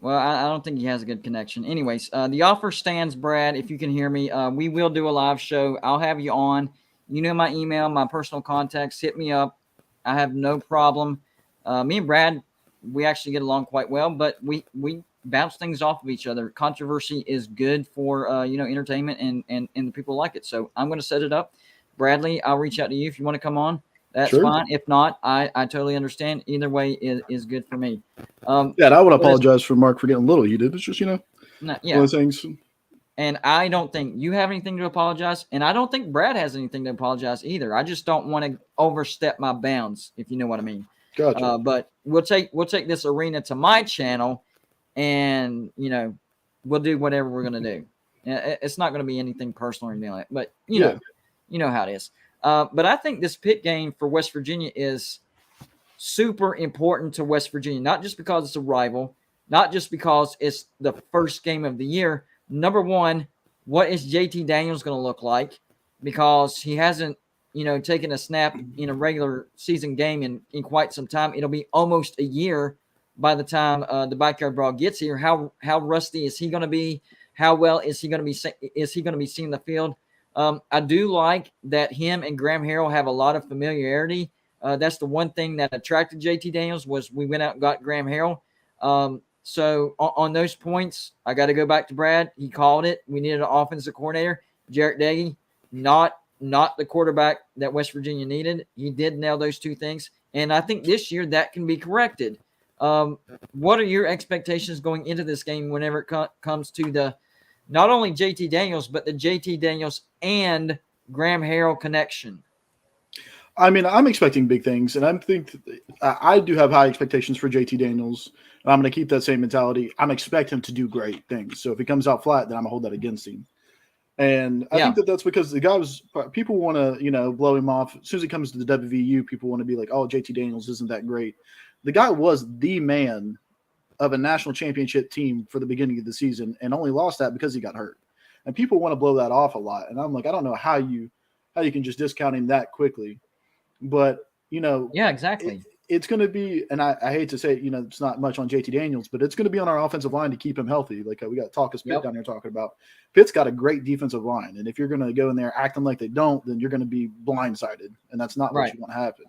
Well, I don't think he has a good connection. Anyways, the offer stands, Brad, if you can hear me. We will do a live show. I'll have you on. You know my email, my personal contacts. Hit me up. I have no problem. Me and Brad, we actually get along quite well, but we bounce things off of each other. Controversy is good for, entertainment and the people like it. So I'm going to set it up. Bradley, I'll reach out to you if you want to come on. That's sure. Fine. If not, I totally understand. Either way is good for me. And I would apologize for Mark for getting a little heated. It's just, one of those things. And I don't think you have anything to apologize. And I don't think Brad has anything to apologize either. I just don't want to overstep my bounds, if you know what I mean. Gotcha. But we'll take this arena to my channel and, we'll do whatever we're going to do. It's not going to be anything personal or anything like that. But, you know how it is. But I think this pit game for West Virginia is super important to West Virginia, not just because it's a rival, not just because it's the first game of the year. Number one, what is JT Daniels going to look like? Because he hasn't, taken a snap in a regular season game in quite some time. It'll be almost a year by the time the Backyard Brawl gets here. How rusty is he going to be? How well is he going to be seeing the field? I do like that him and Graham Harrell have a lot of familiarity. That's the one thing that attracted JT Daniels was we went out and got Graham Harrell. So on those points, I got to go back to Brad. He called it. We needed an offensive coordinator. Jarrett Daggy, not the quarterback that West Virginia needed. He did nail those two things. And I think this year that can be corrected. What are your expectations going into this game whenever it comes to the not only JT Daniels, but the JT Daniels and Graham Harrell connection? I mean, I'm expecting big things, and I do have high expectations for JT Daniels, and I'm going to keep that same mentality. I'm expecting him to do great things. So if he comes out flat, then I'm going to hold that against him. And I think that's because the guy people want to, blow him off. As soon as he comes to the WVU, people want to be like, oh, JT Daniels isn't that great. The guy was the man of a national championship team for the beginning of the season and only lost that because he got hurt. And people want to blow that off a lot. And I'm like, I don't know how you can just discount him that quickly. But, yeah, exactly. It's going to be, and I hate to say, it's not much on JT Daniels, but it's going to be on our offensive line to keep him healthy. Like we got Talkus Pitt down here talking about. Pitt's got a great defensive line. And if you're going to go in there acting like they don't, then you're going to be blindsided. And that's not what you want to happen.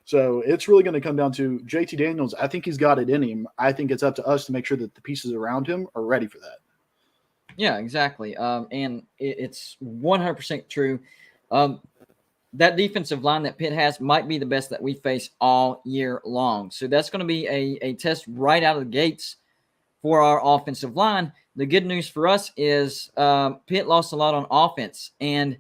So it's really going to come down to JT Daniels. I think he's got it in him. I think it's up to us to make sure that the pieces around him are ready for that. Yeah, exactly. And it's 100% true. That defensive line that Pitt has might be the best that we face all year long. So that's going to be a test right out of the gates for our offensive line. The good news for us is Pitt lost a lot on offense, and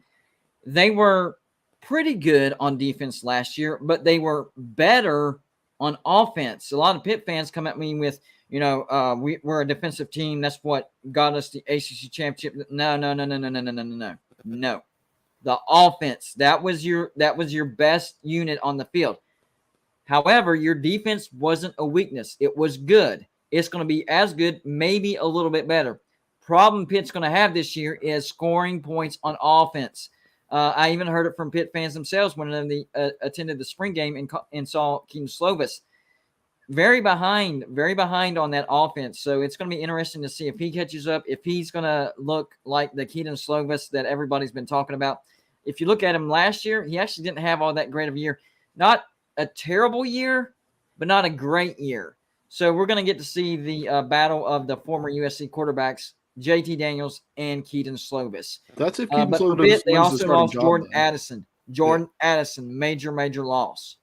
they were pretty good on defense last year, but they were better on offense. A lot of Pitt fans come at me with, we're a defensive team. That's what got us the ACC championship. No. The offense, that was your best unit on the field. However, your defense wasn't a weakness. It was good. It's going to be as good, maybe a little bit better. Problem Pitt's going to have this year is scoring points on offense. I even heard it from Pitt fans themselves when they attended the spring game and saw Keaton Slovis. Very behind on that offense. So it's going to be interesting to see if he catches up, if he's going to look like the Keaton Slovis that everybody's been talking about. If you look at him last year, he actually didn't have all that great of a year. Not a terrible year, but not a great year. So we're going to get to see the battle of the former USC quarterbacks, JT Daniels and Keaton Slovis. That's if Keaton Slovis. But for Pitt, they also lost Jordan Addison. Addison, major loss.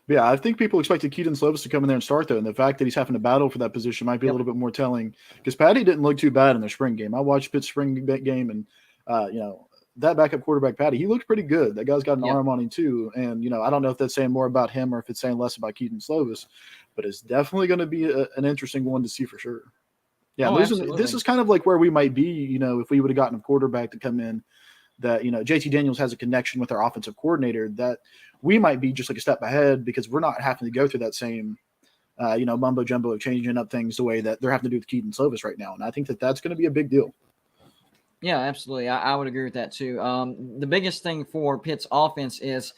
Yeah, I think people expected Keaton Slovis to come in there and start, though, and the fact that he's having to battle for that position might be a little bit more telling. Because Patty didn't look too bad in their spring game. I watched Pitt's spring game, and that backup quarterback Patty, he looked pretty good. That guy's got an arm on him too, and I don't know if that's saying more about him or if it's saying less about Keaton Slovis, but it's definitely going to be an interesting one to see for sure. Yeah, this is kind of like where we might be, if we would have gotten a quarterback to come in that, JT Daniels has a connection with our offensive coordinator, that we might be just like a step ahead because we're not having to go through that same, mumbo jumbo of changing up things the way that they're having to do with Keaton Slovis right now. And I think that that's going to be a big deal. Yeah, absolutely. I would agree with that too. The biggest thing for Pitt's offense is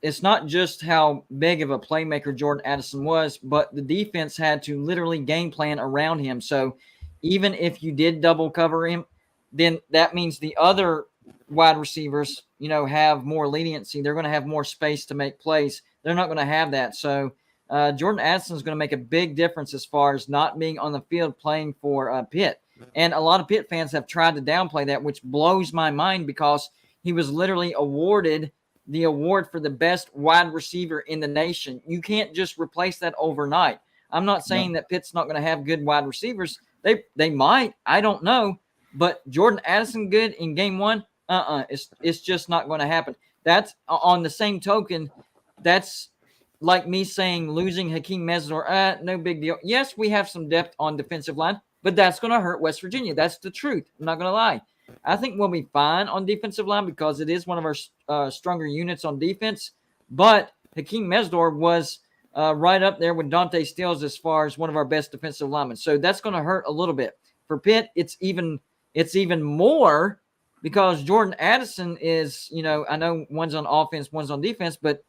it's not just how big of a playmaker Jordan Addison was, but the defense had to literally game plan around him. So even if you did double cover him, then that means the other wide receivers, have more leniency. They're going to have more space to make plays. They're not going to have that. So Jordan Addison is going to make a big difference as far as not being on the field playing for Pitt. And a lot of Pitt fans have tried to downplay that, which blows my mind because he was literally awarded the award for the best wide receiver in the nation. You can't just replace that overnight. I'm not saying that Pitt's not going to have good wide receivers. They might. I don't know. But Jordan Addison good in game one? It's just not going to happen. That's on the same token. That's like me saying losing Hakeem Mesidor. No big deal. Yes, we have some depth on defensive line, but that's going to hurt West Virginia. That's the truth. I'm not going to lie. I think we'll be fine on defensive line because it is one of our stronger units on defense. But Hakeem Mesidor was right up there with Dante Stills as far as one of our best defensive linemen. So that's going to hurt a little bit. For Pitt, it's even more because Jordan Addison is, I know one's on offense, one's on defense, but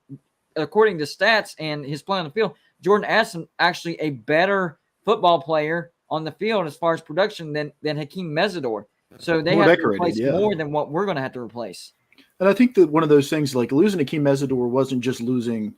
according to stats and his play on the field, Jordan Addison actually a better football player on the field as far as production than Hakeem Mesidor. So they have to replace more than what we're going to have to replace. And I think that one of those things, like losing Hakeem Mesidor wasn't just losing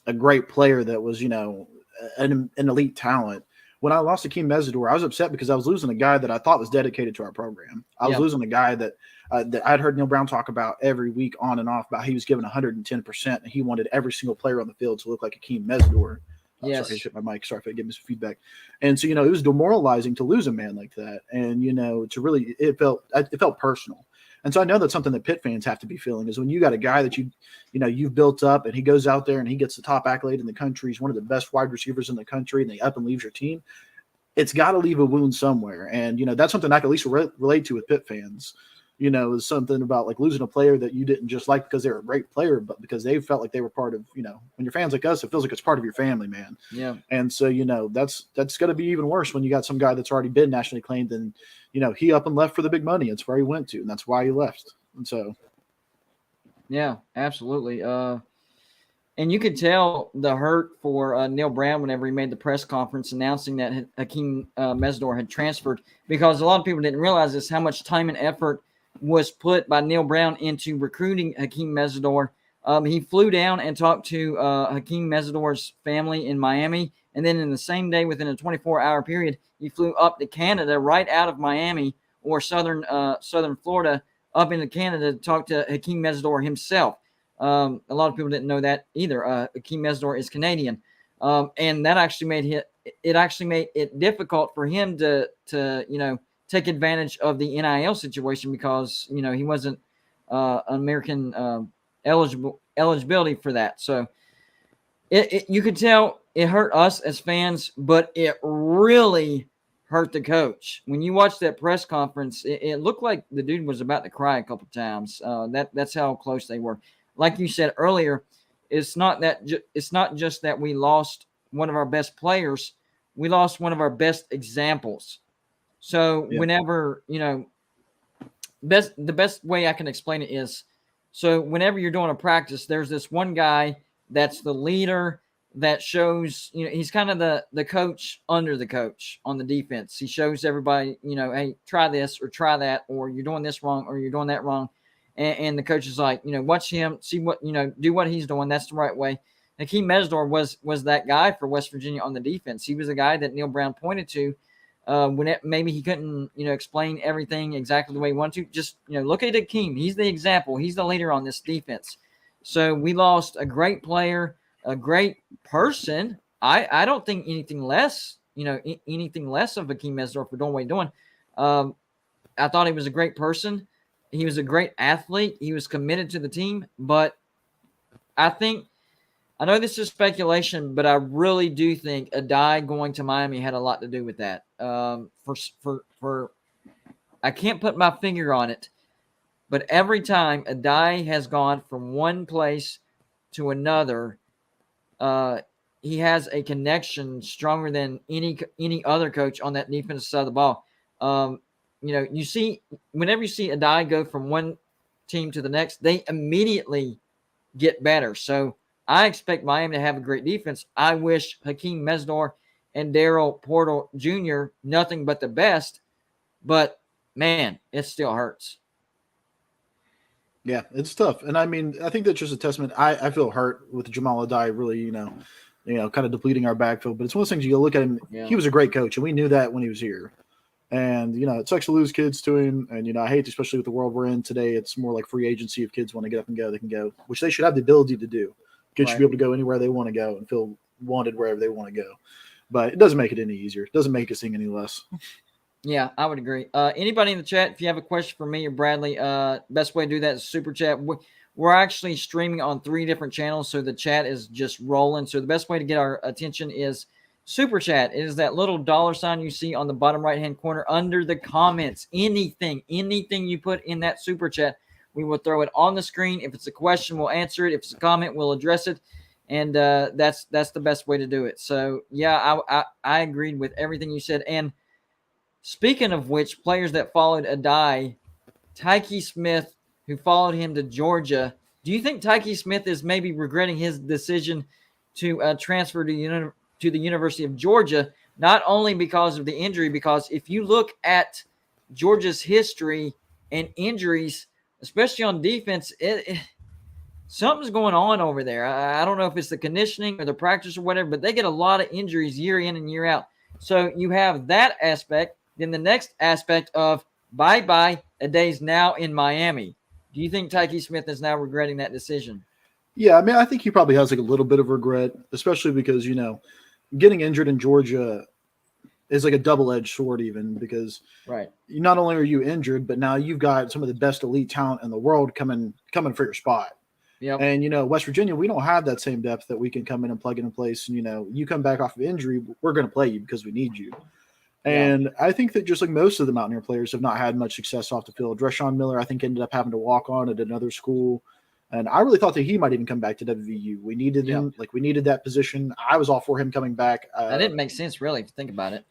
a great player that was, an elite talent. When I lost Hakeem Mesidor, I was upset because I was losing a guy that I thought was dedicated to our program. I was losing a guy that I'd heard Neil Brown talk about every week on and off about he was given 110%, and he wanted every single player on the field to look like Hakeem Mesidor. Yes. Sorry, I hit my mic. Sorry if I give me some feedback. And so, it was demoralizing to lose a man like that. And, to really, it felt personal. And so I know that's something that Pitt fans have to be feeling is when you got a guy that you've built up and he goes out there and he gets the top accolade in the country. He's one of the best wide receivers in the country and they up and leaves your team. It's got to leave a wound somewhere. And, that's something I can at least relate to with Pitt fans. it was something about like losing a player that you didn't just like because they were a great player, but because they felt like they were part of, when you're fans like us, it feels like it's part of your family, man. Yeah. And so, that's going to be even worse when you got some guy that's already been nationally acclaimed and, he up and left for the big money. It's where he went to, and that's why he left. And so. Yeah, absolutely. And you could tell the hurt for Neil Brown whenever he made the press conference announcing that Hakeem Mesdor had transferred, because a lot of people didn't realize this, how much time and effort was put by Neil Brown into recruiting Hakeem Mesdor. He flew down and talked to Hakeem Mesdor's family in Miami, and then in the same day, within a 24-hour period, he flew up to Canada right out of Miami or southern Florida up into Canada to talk to Hakeem Mesdor himself. A lot of people didn't know that either. Hakeem Mesdor is Canadian, and that actually made it difficult for him to take advantage of the NIL situation, because he wasn't American eligibility for that. So you could tell it hurt us as fans, but it really hurt the coach. When you watch that press conference, it looked like the dude was about to cry a couple times. That's how close they were. Like you said earlier, it's not just that we lost one of our best players, we lost one of our best examples. So whenever, the best way I can explain it is, so whenever you're doing a practice, there's this one guy that's the leader that shows, he's kind of the coach under the coach on the defense. He shows everybody, hey, try this or try that, or you're doing this wrong or you're doing that wrong. And the coach is like, watch him, see what, do what he's doing. That's the right way. Hakeem Mesdor was that guy for West Virginia on the defense. He was a guy that Neil Brown pointed to when maybe he couldn't, explain everything exactly the way he wanted to. Just, look at Hakeem. He's the example. He's the leader on this defense. So we lost a great player, a great person. I don't think anything less of Hakeem Mesdor for doing what he's doing. I thought he was a great person. He was a great athlete. He was committed to the team. But I know this is speculation, but I really do think Adai going to Miami had a lot to do with that. For I can't put my finger on it, but every time Adai has gone from one place to another, he has a connection stronger than any other coach on that defensive side of the ball. You see, whenever you see Adai go from one team to the next, they immediately get better. So I expect Miami to have a great defense. I wish Hakeem Mesdor and Daryl Portal Jr. nothing but the best, but man, it still hurts. Yeah, it's tough. And I mean, I think that's just a testament. I feel hurt with Jamal Adai really, kind of depleting our backfield. But it's one of those things you look at him. Yeah. He was a great coach, and we knew that when he was here. And, it sucks to lose kids to him. And, I hate, especially with the world we're in today, it's more like free agency. If kids want to get up and go, they can go, which they should have the ability to do. Kids should be able to go anywhere they want to go and feel wanted wherever they want to go. But it doesn't make it any easier. It doesn't make us sing any less. Yeah, I would agree. Anybody in the chat, if you have a question for me or Bradley, best way to do that is super chat. We're actually streaming on 3 different channels, so the chat is just rolling. So the best way to get our attention is super chat. It is that little $ you see on the bottom right-hand corner under the comments. Anything you put in that super chat, we will throw it on the screen. If it's a question, we'll answer it. If it's a comment, we'll address it. And that's the best way to do it. So, yeah, I agreed with everything you said. And speaking of which, players that followed Adai, Tyke Smith, who followed him to Georgia, do you think Tyke Smith is maybe regretting his decision to transfer to the University of Georgia, not only because of the injury, because if you look at Georgia's history and injuries, especially on defense, something's going on over there. I don't know if it's the conditioning or the practice or whatever, but they get a lot of injuries year in and year out. So you have that aspect. Then the next aspect of bye-bye, Adai's now in Miami. Do you think Tyke Smith is now regretting that decision? Yeah, I mean, I think he probably has like a little bit of regret, especially because, getting injured in Georgia is like a double-edged sword even, because not only are you injured, but now you've got some of the best elite talent in the world coming for your spot. Yep. And, West Virginia, we don't have that same depth that we can come in and plug in place. And, you come back off of injury, we're going to play you because we need you. And I think that just like most of the Mountaineer players have not had much success off the field. Dreshaun Miller, I think, ended up having to walk on at another school. And I really thought that he might even come back to WVU. We needed him. Like, we needed that position. I was all for him coming back. That didn't make sense, really, if you think about it.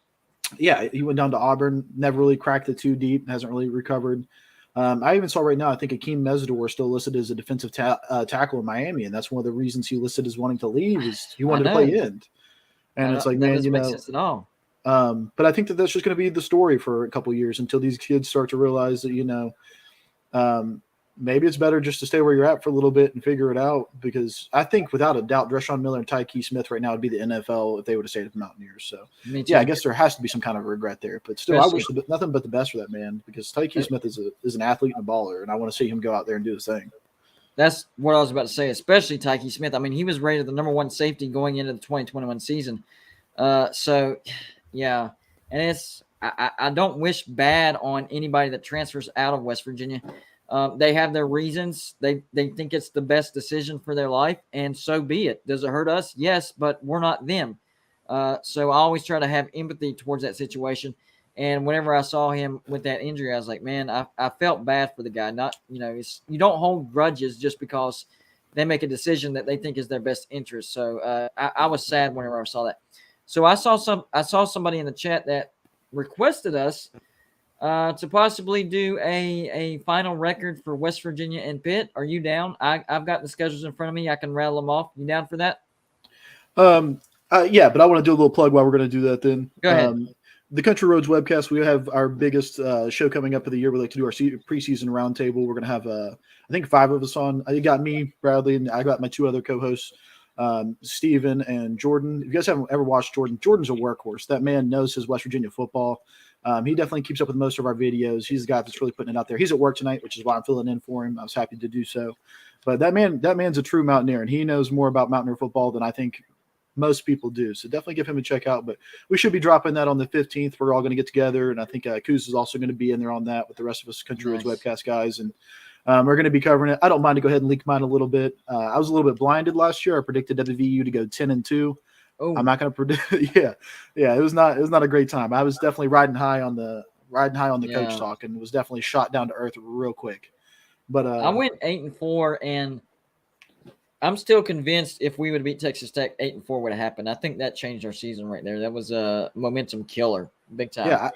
Yeah, he went down to Auburn, never really cracked it too deep, hasn't really recovered. I even saw right now, I think Akeem Mesidor is still listed as a defensive tackle in Miami, and that's one of the reasons he listed as wanting to leave is he wanted to play end. And it's like, man, doesn't make sense at all. But I think that that's just going to be the story for a couple of years until these kids start to realize that, maybe it's better just to stay where you're at for a little bit and figure it out. Because I think without a doubt, Dreshaun Miller and Tyke Smith right now would be the NFL if they would have stayed at the Mountaineers. So, yeah, I guess there has to be some kind of regret there. But still, I wish nothing but the best for that man because Tyke Smith is an athlete and a baller, and I want to see him go out there and do his thing. That's what I was about to say, especially Tyke Smith. I mean, he was rated the number 1 safety going into the 2021 season. Yeah, and I don't wish bad on anybody that transfers out of West Virginia. They have their reasons. They think it's the best decision for their life, and so be it. Does it hurt us? Yes, but we're not them. So I always try to have empathy towards that situation. And whenever I saw him with that injury, I was like, man, I felt bad for the guy. Not, you don't hold grudges just because they make a decision that they think is their best interest. So I was sad whenever I saw that. So I saw somebody in the chat that requested us to possibly do a final record for West Virginia and Pitt. Are you down? I've got the schedules in front of me. I can rattle them off. You down for that? Yeah, but I want to do a little plug while we're going to do that then. Go ahead. The Country Roads webcast, we have our biggest show coming up of the year. We like to do our preseason roundtable. We're going to have, I think, 5 of us on. You got me, Bradley, and I got my 2 other co-hosts, Steven and Jordan. If you guys haven't ever watched Jordan's a workhorse. That man knows his West Virginia football. He definitely keeps up with most of our videos. He's the guy that's really putting it out there. He's at work tonight, which is why I'm filling in for him. I was happy to do so. But that man's a true Mountaineer, and he knows more about Mountaineer football than I think most people do. So definitely give him a check out. But we should be dropping that on the 15th. We're all going to get together, and I think Kuz is also going to be in there on that with the rest of us Country Roads webcast guys. And we're going to be covering it. I don't mind to go ahead and leak mine a little bit. I was a little bit blinded last year. I predicted WVU to go 10-2. Oh. I'm not going to predict. Yeah. It was not a great time. I was definitely riding high on the coach talk and was definitely shot down to earth real quick. But I went 8-4, and I'm still convinced if we would beat Texas Tech, 8-4 would have happened. I think that changed our season right there. That was a momentum killer, big time. Yeah.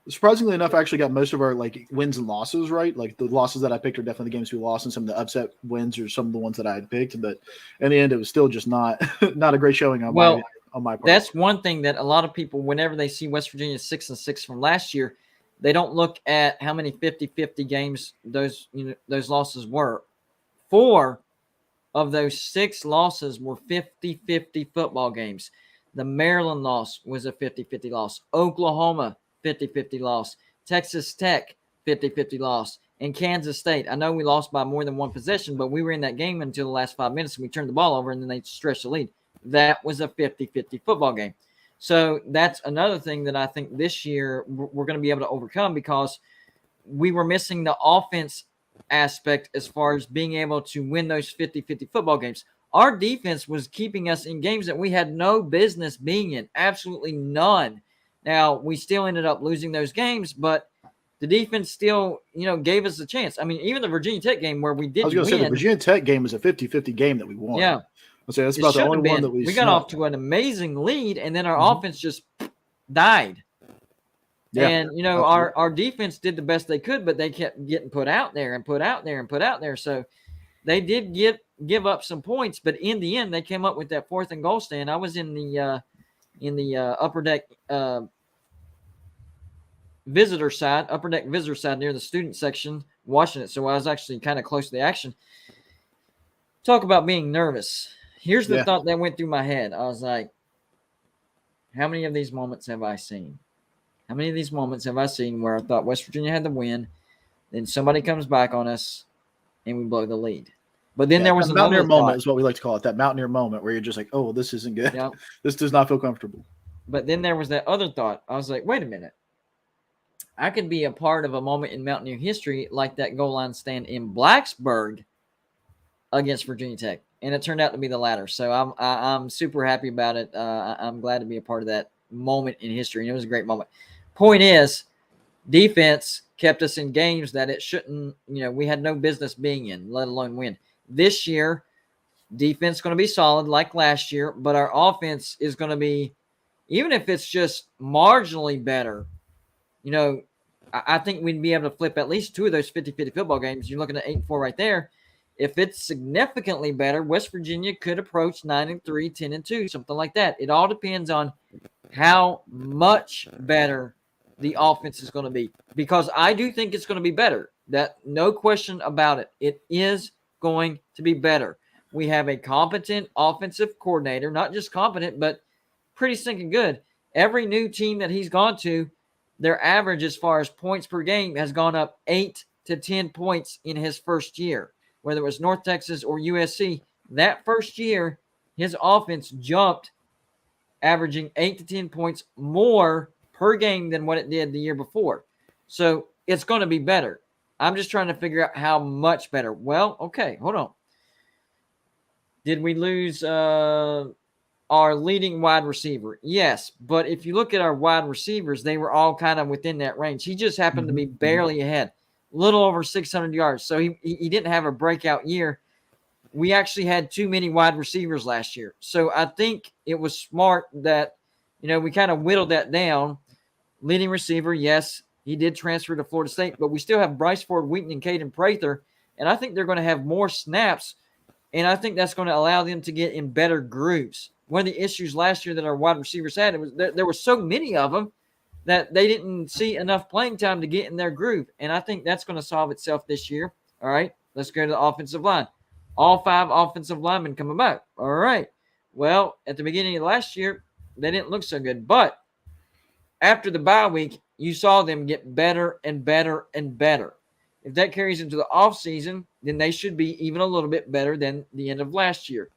Surprisingly enough, I actually got most of our wins and losses right. Like the losses that I picked are definitely the games we lost, and some of the upset wins are some of the ones that I had picked. But in the end, it was still just not a great showing on my part. That's one thing that a lot of people, whenever they see West Virginia 6-6 from last year, they don't look at how many 50-50 games those losses were. 4 of those 6 losses were 50-50 football games. The Maryland loss was a 50-50 loss. Oklahoma, 50-50 loss. Texas Tech, 50-50 loss. And Kansas State. I know we lost by more than 1 possession, but we were in that game until the last 5 minutes, and we turned the ball over, and then they stretched the lead. That was a 50-50 football game. So that's another thing that I think this year we're going to be able to overcome because we were missing the offense aspect as far as being able to win those 50-50 football games. Our defense was keeping us in games that we had no business being in, absolutely none. Now, we still ended up losing those games, but the defense still, gave us a chance. I mean, even the Virginia Tech game where we didn't win. I was going to say the Virginia Tech game was a 50-50 game that we won. Yeah. I'll say that's about the only one that we got off to an amazing lead, and then our offense just died. Yeah, and, our defense did the best they could, but they kept getting put out there and put out there and put out there. So they did give up some points, but in the end, they came up with that 4th and goal stand. I was in the upper deck visitor side near the student section watching it. So I was actually kind of close to the action. Talk about being nervous. Here's the thought that went through my head. I was like, how many of these moments have I seen? How many of these moments have I seen where I thought West Virginia had the win, then somebody comes back on us, and we blow the lead? But then there was another Mountaineer moment is what we like to call it, that Mountaineer moment where you're just like, oh, this isn't good. Yep. This does not feel comfortable. But then there was that other thought. I was like, wait a minute. I could be a part of a moment in Mountaineer history like that goal line stand in Blacksburg against Virginia Tech. And it turned out to be the latter. So I'm super happy about it. I'm glad to be a part of that moment in history. And it was a great moment. point is, defense kept us in games that it shouldn't, we had no business being in, let alone win. This year, defense is going to be solid like last year, but our offense is going to be, even if it's just marginally better, I think we'd be able to flip at least 2 of those 50-50 football games. You're looking at 8-4 right there. If it's significantly better, West Virginia could approach 9-3, 10-2, something like that. It all depends on how much better the offense is going to be, because I do think it's going to be better. That no question about it. It is going to be better. We have a competent offensive coordinator, not just competent, but pretty stinking good. Every new team that he's gone to, their average as far as points per game has gone up 8 to 10 points in his first year. Whether it was North Texas or USC, that first year, his offense jumped, averaging 8 to 10 points more per game than what it did the year before. So it's going to be better. I'm just trying to figure out how much better. Well, okay, hold on. Did we lose our leading wide receiver? Yes, but if you look at our wide receivers, they were all kind of within that range. He just happened to be barely ahead, a little over 600 yards. So he didn't have a breakout year. We actually had too many wide receivers last year. So I think it was smart that, we kind of whittled that down. Leading receiver, yes, he did transfer to Florida State, but we still have Bryce Ford Wheaton and Caden Prather, and I think they're going to have more snaps, and I think that's going to allow them to get in better grooves. One of the issues last year that our wide receivers had, was there were so many of them that they didn't see enough playing time to get in their groove, and I think that's going to solve itself this year. All right, let's go to the offensive line. All 5 offensive linemen coming back. All right. Well, at the beginning of last year, they didn't look so good, but after the bye week, you saw them get better and better and better. If that carries into the offseason, then they should be even a little bit better than the end of last year.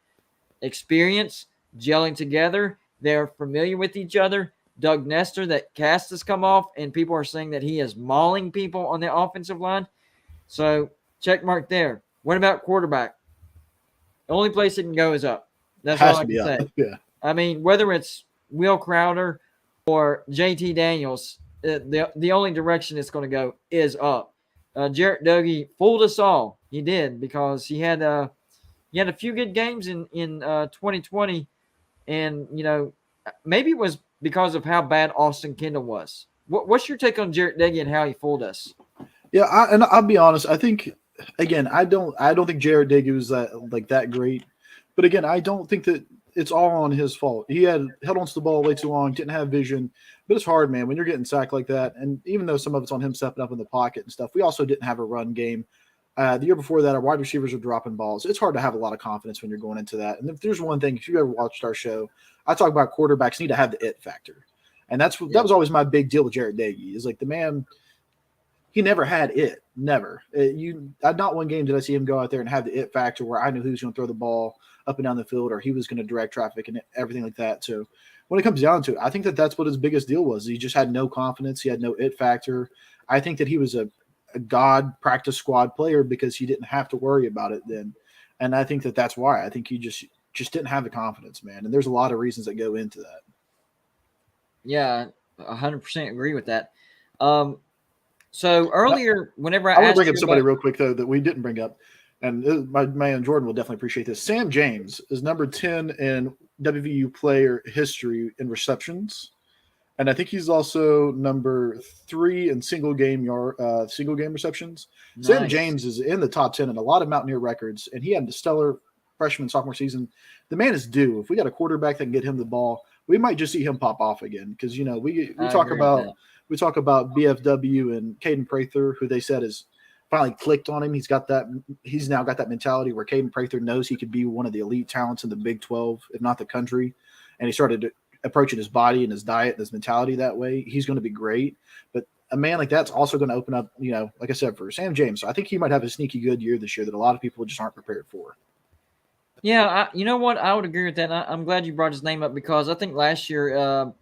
Experience, gelling together, they're familiar with each other. Doug Nestor, that cast has come off, and people are saying that he is mauling people on the offensive line. So, check mark there. What about quarterback? The only place it can go is up. That's all I can say. Yeah. I mean, whether it's Will Crowder or JT Daniels, the only direction it's going to go is up. Jarrett Doege fooled us all. He did, because he had a few good games in 2020, and maybe it was because of how bad Austin Kendall was. What's your take on Jarrett Doege and how he fooled us? Yeah, I'll be honest. I think, again, I don't think Jarrett Doege was that great, but again, I don't think that it's all on his fault. He had held on to the ball way too long, didn't have vision. But it's hard, man, when you're getting sacked like that. And even though some of it's on him stepping up in the pocket and stuff, we also didn't have a run game. The year before that, our wide receivers were dropping balls. It's hard to have a lot of confidence when you're going into that. And if there's one thing, if you ever watched our show, I talk about quarterbacks need to have the it factor. And that was always my big deal with Jarrett Doege. Is like, the man, he never had it. Never. Not one game did I see him go out there and have the it factor where I knew he was going to throw the ball up and down the field, or he was going to direct traffic and everything like that. So when it comes down to it, I think that that's what his biggest deal was. He just had no confidence. He had no it factor. I think that he was a God practice squad player because he didn't have to worry about it then. And I think that that's why. I think he just didn't have the confidence, man. And there's a lot of reasons that go into that. Yeah, 100% agree with that. So earlier, whenever I want to asked bring up you somebody about, real quick, though, that we didn't bring up. And my man Jordan will definitely appreciate this. Sam James is number 10 in WVU player history in receptions. And I think he's also number 3 in single game receptions. Nice. Sam James is in the top 10 in a lot of Mountaineer records, and he had a stellar freshman sophomore season. The man is due. If we got a quarterback that can get him the ball, we might just see him pop off again. Because we talk about BFW and Caden Prather, who they said is finally clicked on him. He's now got that mentality where Caden Prather knows he could be one of the elite talents in the Big 12, if not the country. And he started approaching his body and his diet and his mentality that way. He's going to be great. But a man like that's also going to open up, like I said, for Sam James. So I think he might have a sneaky good year this year that a lot of people just aren't prepared for. Yeah, you know what? I would agree with that. I'm glad you brought his name up, because I think last year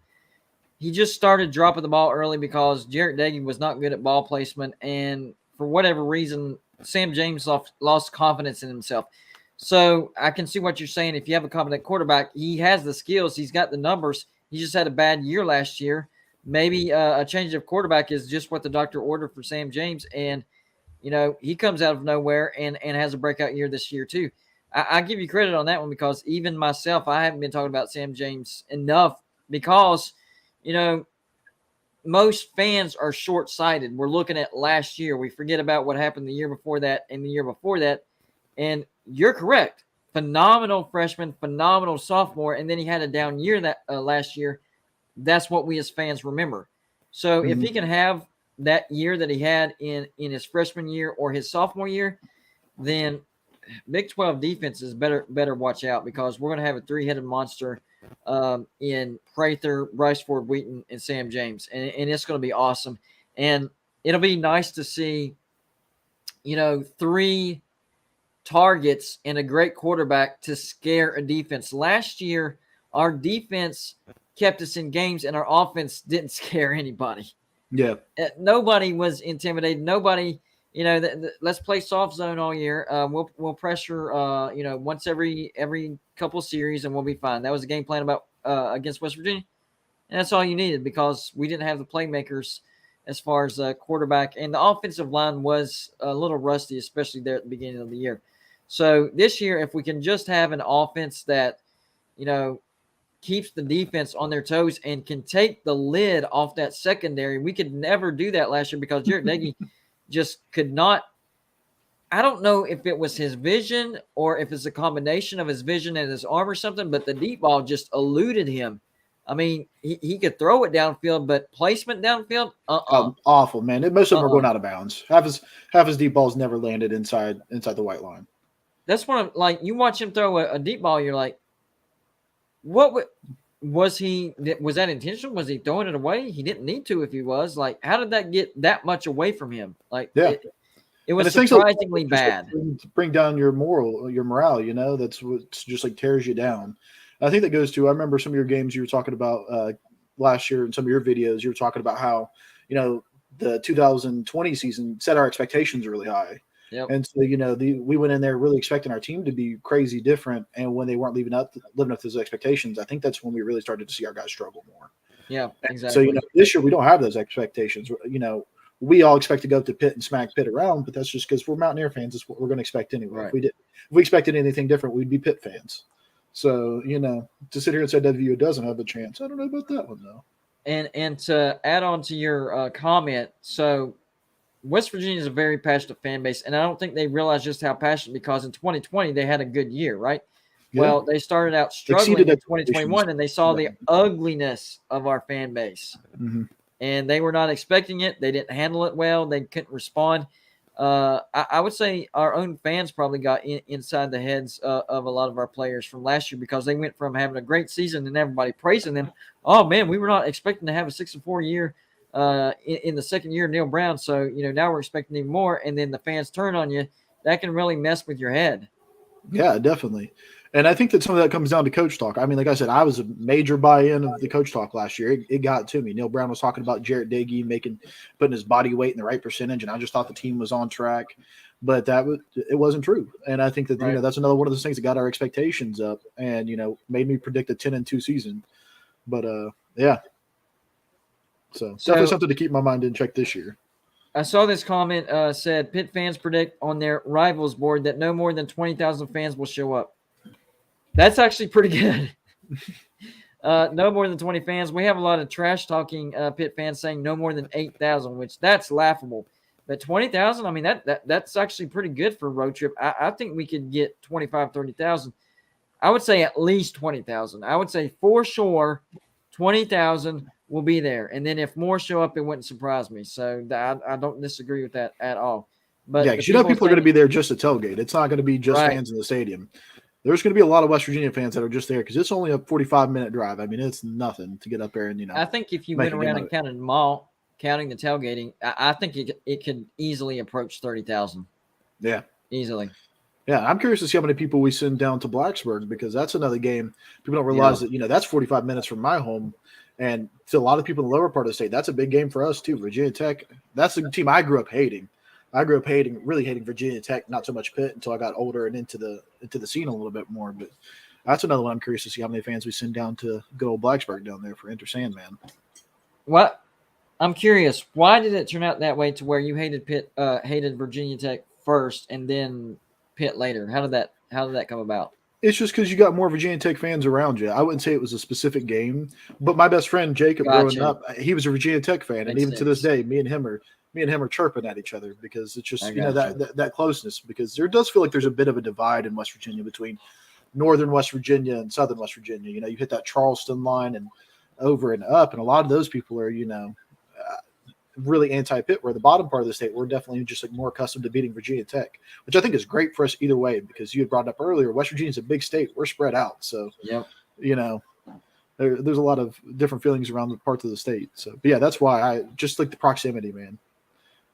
he just started dropping the ball early because Jarrett Doege was not good at ball placement. And for whatever reason, Sam James lost confidence in himself. So I can see what you're saying. If you have a competent quarterback, he has the skills. He's got the numbers. He just had a bad year last year. maybe a change of quarterback is just what the doctor ordered for Sam James. And, he comes out of nowhere and has a breakout year this year too. I give you credit on that one because even myself, I haven't been talking about Sam James enough because, most fans are short-sighted. We're looking at last year. We forget about what happened the year before that and the year before that. And you're correct. Phenomenal freshman, phenomenal sophomore, and then he had a down year that last year. That's what we as fans remember. So if he can have that year that he had in his freshman year or his sophomore year, then Big 12 defense is better watch out because we're going to have a three-headed monster in Prather, Bryce Ford Wheaton, and Sam James. And it's going to be awesome. And it'll be nice to see, 3 targets and a great quarterback to scare a defense. Last year, our defense kept us in games and our offense didn't scare anybody. Yeah. Nobody was intimidated. Nobody – let's play soft zone all year. We'll pressure, once every couple series, and we'll be fine. That was the game plan about against West Virginia, and that's all you needed because we didn't have the playmakers as far as quarterback, and the offensive line was a little rusty, especially there at the beginning of the year. So this year, if we can just have an offense that, keeps the defense on their toes and can take the lid off that secondary, we could never do that last year because Jarrett Doege just could not. I don't know if it was his vision or if it's a combination of his vision and his arm or something, but the deep ball just eluded him. I mean, he could throw it downfield, but placement downfield, awful, man. Most of them are going out of bounds. Half his deep balls never landed inside the white line. That's one of, like, you watch him throw a deep ball, you're like, what was that intentional? Was he throwing it away? He didn't need to if he was. Like, how did that get that much away from him? Like, yeah. It was surprisingly bad. To bring down your morale, that's what just like tears you down. And I think that goes to, I remember some of your games you were talking about last year and some of your videos, you were talking about how, the 2020 season set our expectations really high. Yep. And so, we went in there really expecting our team to be crazy different. And when they weren't living up to those expectations, I think that's when we really started to see our guys struggle more. Yeah, exactly. So, this year we don't have those expectations. We all expect to go up to Pitt and smack Pitt around, but that's just because we're Mountaineer fans. It's what we're going to expect anyway. Right. If we expected anything different, we'd be Pitt fans. So, to sit here and say WVU doesn't have a chance, I don't know about that one, though. And to add on to your comment, so West Virginia is a very passionate fan base, and I don't think they realize just how passionate because in 2020 they had a good year, right? Yeah. Well, they started out struggling in 2021, and they saw the ugliness of our fan base. Mm-hmm. And they were not expecting it. They didn't handle it well. They couldn't respond. I would say our own fans probably got inside the heads of a lot of our players from last year because they went from having a great season and everybody praising them. Oh, man, we were not expecting to have a 6-4 year in the second year of Neil Brown. So, now we're expecting even more. And then the fans turn on you. That can really mess with your head. Yeah, definitely. And I think that some of that comes down to coach talk. I mean, like I said, I was a major buy-in of the coach talk last year. It got to me. Neil Brown was talking about Jarrett Doege putting his body weight in the right percentage, and I just thought the team was on track. But it wasn't true. And I think that that's another one of those things that got our expectations up and made me predict a 10-2 season. But yeah. So definitely something to keep my mind in check this year. I saw this comment said Pitt fans predict on their Rivals board that no more than 20,000 fans will show up. That's actually pretty good. No more than 20 fans. We have a lot of trash talking Pitt fans saying no more than 8,000, which that's laughable. But 20,000, I mean, that's actually pretty good for a road trip. I think we could get 25, 30,000. I would say at least 20,000. I would say for sure 20,000 will be there. And then if more show up, it wouldn't surprise me. So I don't disagree with that at all. But yeah, because people are going to be there just to tailgate. It's not going to be just fans in the stadium. There's going to be a lot of West Virginia fans that are just there because it's only a 45-minute drive. I mean, it's nothing to get up there and, I think if you went around and counted them all, counting the tailgating, I think it could easily approach 30,000. Yeah. Easily. Yeah, I'm curious to see how many people we send down to Blacksburg because that's another game. People don't realize that, that's 45 minutes from my home. And to a lot of people in the lower part of the state, that's a big game for us too. Virginia Tech, that's the team I grew up hating. I grew up really hating Virginia Tech, not so much Pitt until I got older and into the scene a little bit more. But that's another one I'm curious to see how many fans we send down to good old Blacksburg down there for Enter Sandman. What? I'm curious. Why did it turn out that way to where you hated hated Virginia Tech first, and then Pitt later? How did that come about? It's just because you got more Virginia Tech fans around you. I wouldn't say it was a specific game, but my best friend Jacob, growing Gotcha. up, he was a Virginia Tech fan, and Makes even to this sense. day, me and him are chirping at each other because it's I just gotcha. that closeness. Because there does feel like there's a bit of a divide in West Virginia between northern West Virginia and southern West Virginia. You hit that Charleston line and over and up, and a lot of those people are really anti-Pitt. Where the bottom part of the state, we're definitely just like more accustomed to beating Virginia Tech, which I think is great for us either way. Because you had brought up earlier, West Virginia is a big state. We're spread out, so Yep. there's a lot of different feelings around the parts of the state. So, but yeah, that's why I just like the proximity, man.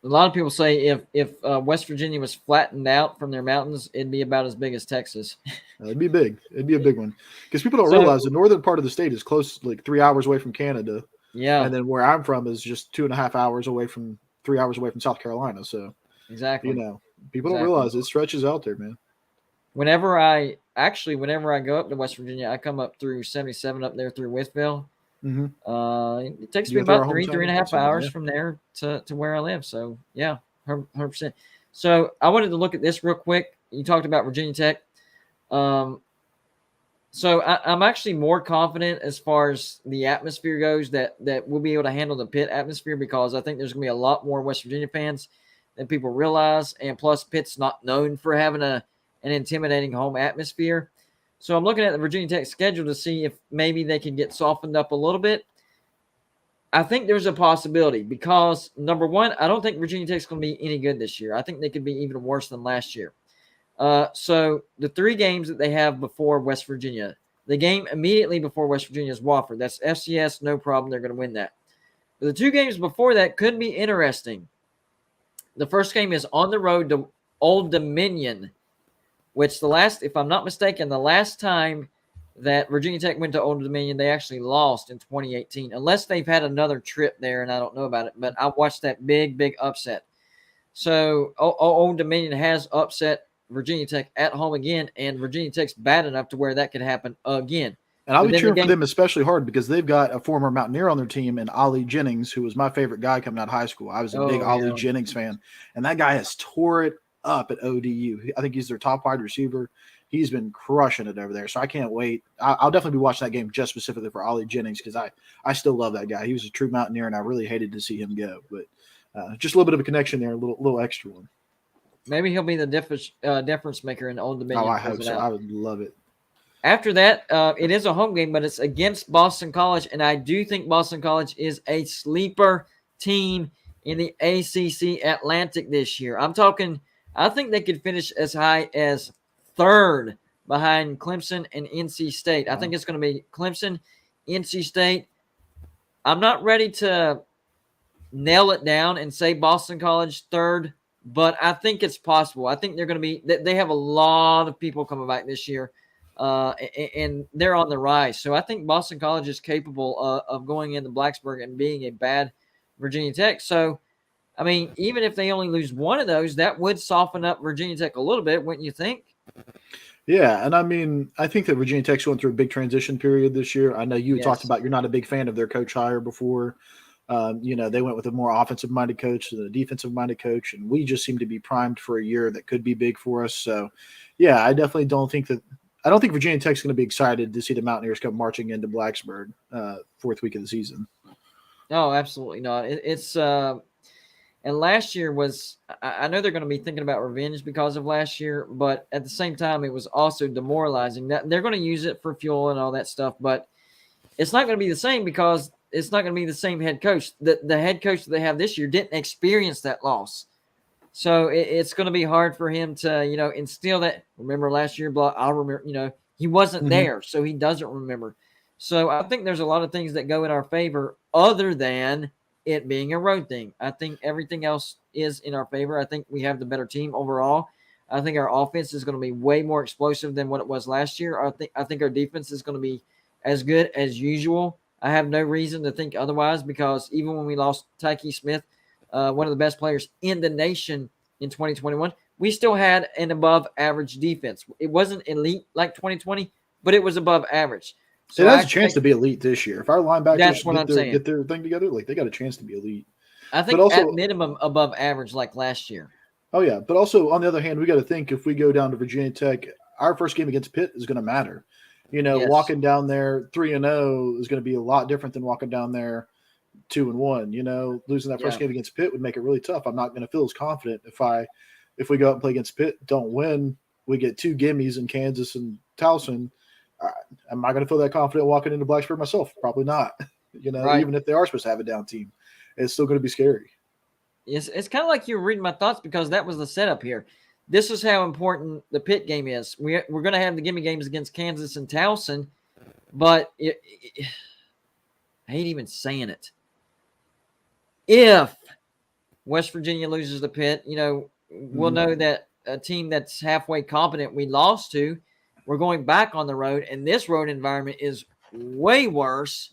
A lot of people say if West Virginia was flattened out from their mountains, it'd be about as big as Texas. It'd be big. It'd be a big one because people don't So- realize the northern part of the state is close, like 3 hours away from Canada. Yeah, And then where I'm from is just 2.5 hours away from 3 hours away from South Carolina. So, exactly. people don't realize it stretches out there, man. Whenever I go up to West Virginia, I come up through 77 up there through Withville. Mm-hmm. It takes You me go through about our three hometown, and a half that's fine, hours yeah. from there to where I live. So yeah, 100%. So I wanted to look at this real quick. You talked about Virginia Tech. So I'm actually more confident as far as the atmosphere goes that we'll be able to handle the Pitt atmosphere, because I think there's going to be a lot more West Virginia fans than people realize. And plus, Pitt's not known for having an intimidating home atmosphere. So I'm looking at the Virginia Tech schedule to see if maybe they can get softened up a little bit. I think there's a possibility because, number one, I don't think Virginia Tech's going to be any good this year. I think they could be even worse than last year. So the 3 games that they have before West Virginia, the game immediately before West Virginia is Wofford. That's FCS, no problem. They're going to win that. But the 2 games before that could be interesting. The first game is on the road to Old Dominion, which if I'm not mistaken, the last time that Virginia Tech went to Old Dominion, they actually lost in 2018, unless they've had another trip there and I don't know about it. But I watched that big upset. So Old Dominion has upset Virginia Tech at home again, and Virginia Tech's bad enough to where that could happen again. And I'll be cheering for them especially hard because they've got a former Mountaineer on their team, and Ollie Jennings, who was my favorite guy coming out of high school. I was a big Ollie Jennings fan, and that guy has tore it up at ODU. I think he's their top wide receiver. He's been crushing it over there. So I can't wait. I'll definitely be watching that game just specifically for Ollie Jennings because I still love that guy. He was a true Mountaineer, and I really hated to see him go. But just a little bit of a connection there, a little extra one. Maybe he'll be the difference maker in Old Dominion. Oh, I hope so. I would love it. After that, it is a home game, but it's against Boston College, and I do think Boston College is a sleeper team in the ACC Atlantic this year. I think they could finish as high as 3rd behind Clemson and NC State. I think it's going to be Clemson, NC State. I'm not ready to nail it down and say Boston College 3rd, but I think it's possible. I think they're going to be – they have a lot of people coming back this year, and they're on the rise. So I think Boston College is capable of going into Blacksburg and being a bad Virginia Tech. So, I mean, even if they only lose one of those, that would soften up Virginia Tech a little bit, wouldn't you think? Yeah, and I mean, I think that Virginia Tech's going through a big transition period this year. I know you talked about you're not a big fan of their coach hire before. They went with a more offensive-minded coach than a defensive-minded coach, and we just seem to be primed for a year that could be big for us. So, yeah, I definitely don't think Virginia Tech's going to be excited to see the Mountaineers come marching into Blacksburg 4th week of the season. No, absolutely not. And last year was – I know they're going to be thinking about revenge because of last year, but at the same time, it was also demoralizing. They're going to use it for fuel and all that stuff, but it's not going to be the same because it's not going to be the same head coach. The head coach that they have this year didn't experience that loss. So it's going to be hard for him to, instill that. Remember last year, I'll remember, he wasn't there, so he doesn't remember. So I think there's a lot of things that go in our favor other than it being a road thing. I think everything else is in our favor. I think we have the better team overall. I think our offense is going to be way more explosive than what it was last year. I think our defense is going to be as good as usual. I have no reason to think otherwise because even when we lost Tyke Smith, one of the best players in the nation in 2021, we still had an above average defense. It wasn't elite like 2020, but it was above average. So it has a chance to be elite this year. If our That's linebackers what I'm saying. get their thing together, like they got a chance to be elite. I think But also, at minimum above average like last year. Oh yeah, but also on the other hand, we got to think if we go down to Virginia Tech, our first game against Pitt is going to matter. Yes. Walking down there 3-0 is going to be a lot different than walking down there 2-1. Losing that first game against Pitt would make it really tough. I'm not going to feel as confident if we go out and play against Pitt, don't win, we get 2 gimmies in Kansas and Towson. Am I going to feel that confident walking into Blacksburg myself? Probably not. Right. Even if they are supposed to have a down team, it's still going to be scary. It's kind of like you were reading my thoughts because that was the setup here. This is how important the Pitt game is. We're going to have the gimme games against Kansas and Towson, but I hate even saying it. If West Virginia loses to Pitt, we'll know that a team that's halfway competent we lost to, we're going back on the road, and this road environment is way worse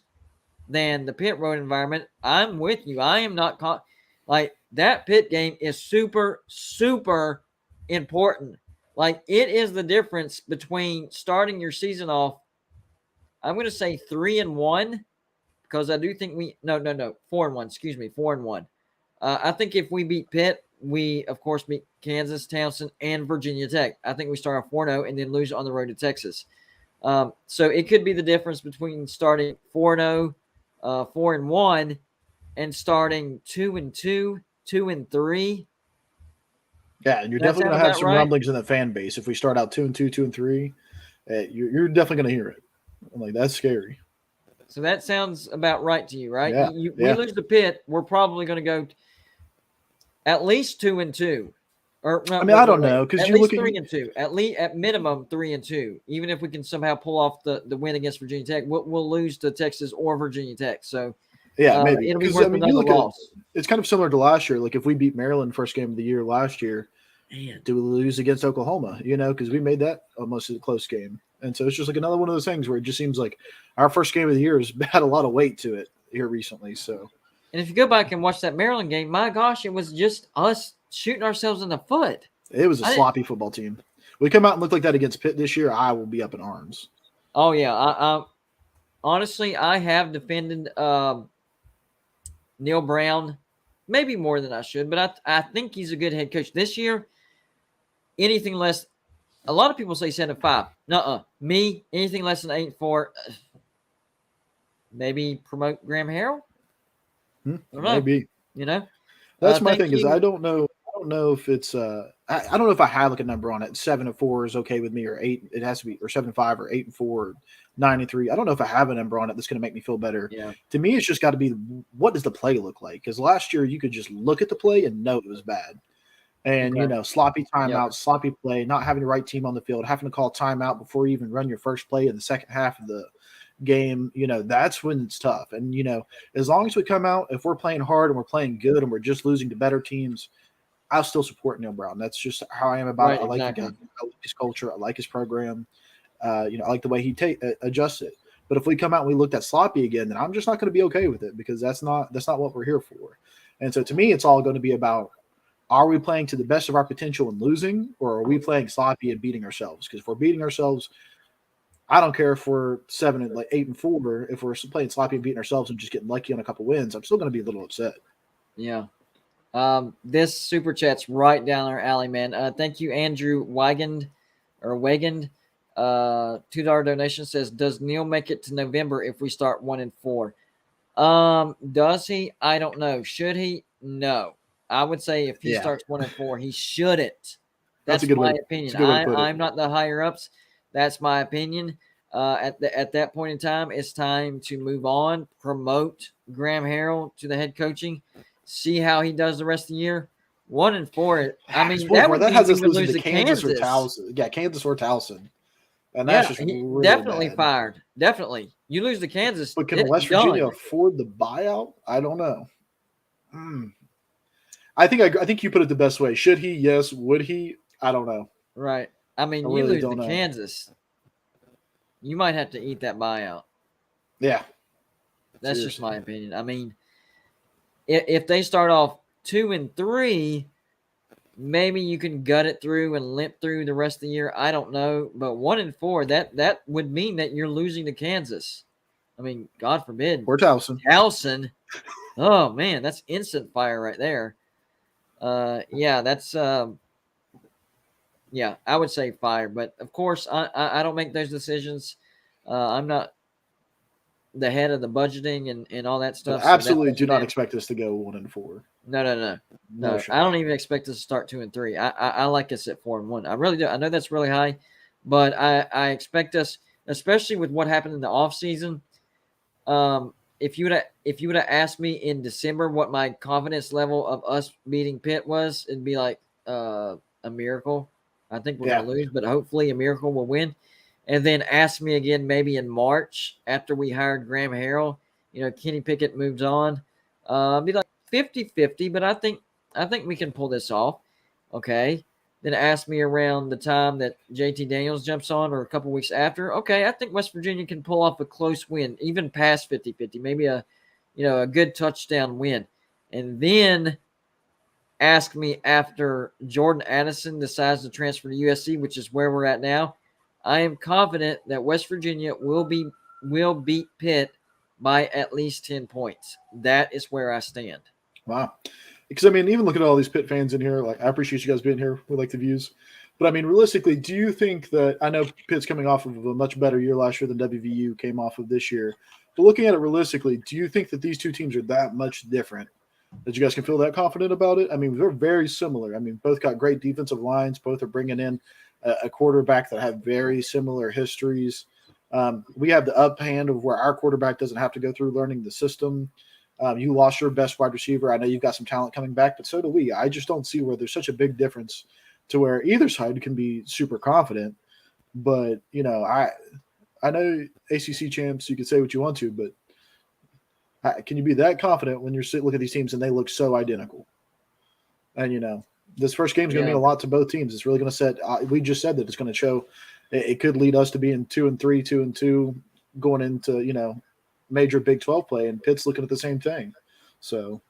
than the Pitt road environment. I'm with you. I am not like that Pitt game is super, super important. Like it is the difference between starting your season off, I'm going to say 3-1, because I do think 4-1, excuse me, 4-1. I think if we beat Pitt, we of course beat Kansas, Towson, and Virginia Tech. I think we start off 4-0 and then lose on the road to Texas. So it could be the difference between starting 4-0, 4-1, and starting 2-2, 2-3. Yeah, and you're definitely going to have some rumblings in the fan base if we start out 2-2, 2-3. You're definitely going to hear it. Like that's scary. So that sounds about right to you, right? Yeah. We lose to Pitt, we're probably going to go at least 2-2. I don't know because you look at 3-2, at minimum 3-2. Even if we can somehow pull off the win against Virginia Tech, we'll lose to Texas or Virginia Tech. So maybe it'll be worth another loss. It's kind of similar to last year. Like if we beat Maryland first game of the year last year, do we lose against Oklahoma? Because we made that almost a close game, and so it's just like another one of those things where it just seems like our first game of the year has had a lot of weight to it here recently. So, and if you go back and watch that Maryland game, my gosh, it was just us shooting ourselves in the foot. It was a sloppy football team. We come out and look like that against Pitt this year, I will be up in arms. Oh yeah, I honestly I have defended Neil Brown maybe more than I should, but I think he's a good head coach this year. Anything less, a lot of people say 7-5. Me, anything less than 8-4. Maybe promote Graham Harrell. Maybe. That's my thing is I don't know if it's I don't know if I have like a number on it. 7-4 is okay with me, or 8. It has to be, or 7-5, or 8-4, or 9-3. I don't know if I have a number on it that's going to make me feel better. Yeah. To me, it's just got to be what does the play look like? Because last year you could just look at the play and know it was bad. And sloppy timeouts, sloppy play, not having the right team on the field, having to call timeout before you even run your first play in the second half of the game. That's when it's tough. And as long as we come out, if we're playing hard and we're playing good and we're just losing to better teams, I'll still support Neil Brown. That's just how I am about it. I like the guy. I like his culture. I like his program. I like the way he adjusts it. But if we come out and we look that sloppy again, then I'm just not going to be okay with it, because that's not what we're here for. And so to me, it's all going to be about, are we playing to the best of our potential and losing, or are we playing sloppy and beating ourselves? Because if we're beating ourselves, I don't care if we're 8-4. If we're playing sloppy and beating ourselves and just getting lucky on a couple wins, I'm still going to be a little upset. Yeah. This super chat's right down our alley, man. Thank you, Andrew Wagand. $2 donation says, does Neil make it to November if we start 1-4? Does he? I don't know. Should he? No. I would say if he starts 1-4, he shouldn't. That's a good my opinion. I'm not the higher ups. That's my opinion. At that point in time, it's time to move on, promote Graham Harrell to the head coaching, see how he does the rest of the year. 1-4. I mean, that has us losing to Kansas or Towson. Yeah, Kansas or Towson. And that's just really definitely bad. fired. Definitely. You lose to Kansas. But can West Virginia afford the buyout? I don't know. I think you put it the best way. Should he? Yes. Would he? I don't know. Right. I mean, you lose to Kansas, you might have to eat that buyout. Yeah. That's just my opinion. I mean, if they start off 2-3, maybe you can gut it through and limp through the rest of the year. I don't know, but 1-4 that would mean that you're losing to Kansas. I mean, God forbid. Or Towson. Oh man, that's instant fire right there. Yeah, that's yeah, I would say fire, but of course I don't make those decisions. I'm not the head of the budgeting and all that stuff. But absolutely so do not expect us to go 1-4. No. I don't even expect us to start 2-3. I like us at 4-1. I really do. I know that's really high, but I expect us, especially with what happened in the offseason. If you would have asked me in December what my confidence level of us beating Pitt was, it'd be like a miracle. I think we're gonna lose, but hopefully a miracle will win. And then ask me again maybe in March after we hired Graham Harrell. Kenny Pickett moves on. Be like 50-50, but I think we can pull this off. Okay. Then ask me around the time that JT Daniels jumps on or a couple weeks after. Okay, I think West Virginia can pull off a close win, even past 50-50, maybe a good touchdown win. And then ask me after Jordan Addison decides to transfer to USC, which is where we're at now. I am confident that West Virginia will beat Pitt by at least 10 points. That is where I stand. Wow. Because, I mean, even look at all these Pitt fans in here. Like, I appreciate you guys being here. We like the views. But, I mean, realistically, do you think that – I know Pitt's coming off of a much better year last year than WVU came off of this year. But looking at it realistically, do you think that these two teams are that much different, that you guys can feel that confident about it? I mean, they're very similar. I mean, both got great defensive lines. Both are bringing in a quarterback that have very similar histories. We have the up hand of where our quarterback doesn't have to go through learning the system. You lost your best wide receiver. I know you've got some talent coming back, but so do we. I just don't see where there's such a big difference to where either side can be super confident. But, I know ACC champs, you can say what you want to, but can you be that confident when you're looking at these teams and they look so identical? And, this first game is going to mean a lot to both teams. It's really going to set we just said that it's going to show it could lead us to being 2-3, 2-2 going into, major Big 12 play, and Pitt's looking at the same thing. So,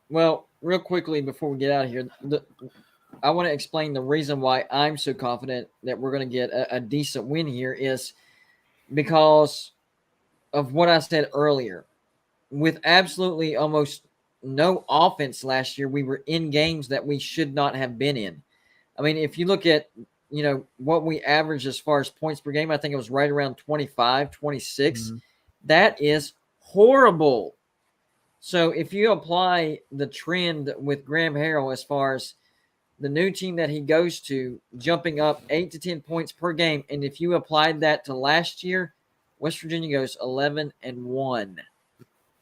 well, real quickly before we get out of here, I want to explain the reason why I'm so confident that we're going to get a decent win here is because of what I said earlier. With absolutely almost no offense last year, we were in games that we should not have been in. I mean, if you look at, what we averaged as far as points per game, I think it was right around 25, 26. Mm-hmm. That is horrible. So if you apply the trend with Graham Harrell as far as the new team that he goes to, jumping up 8 to 10 points per game, and if you applied that to last year, West Virginia goes 11-1.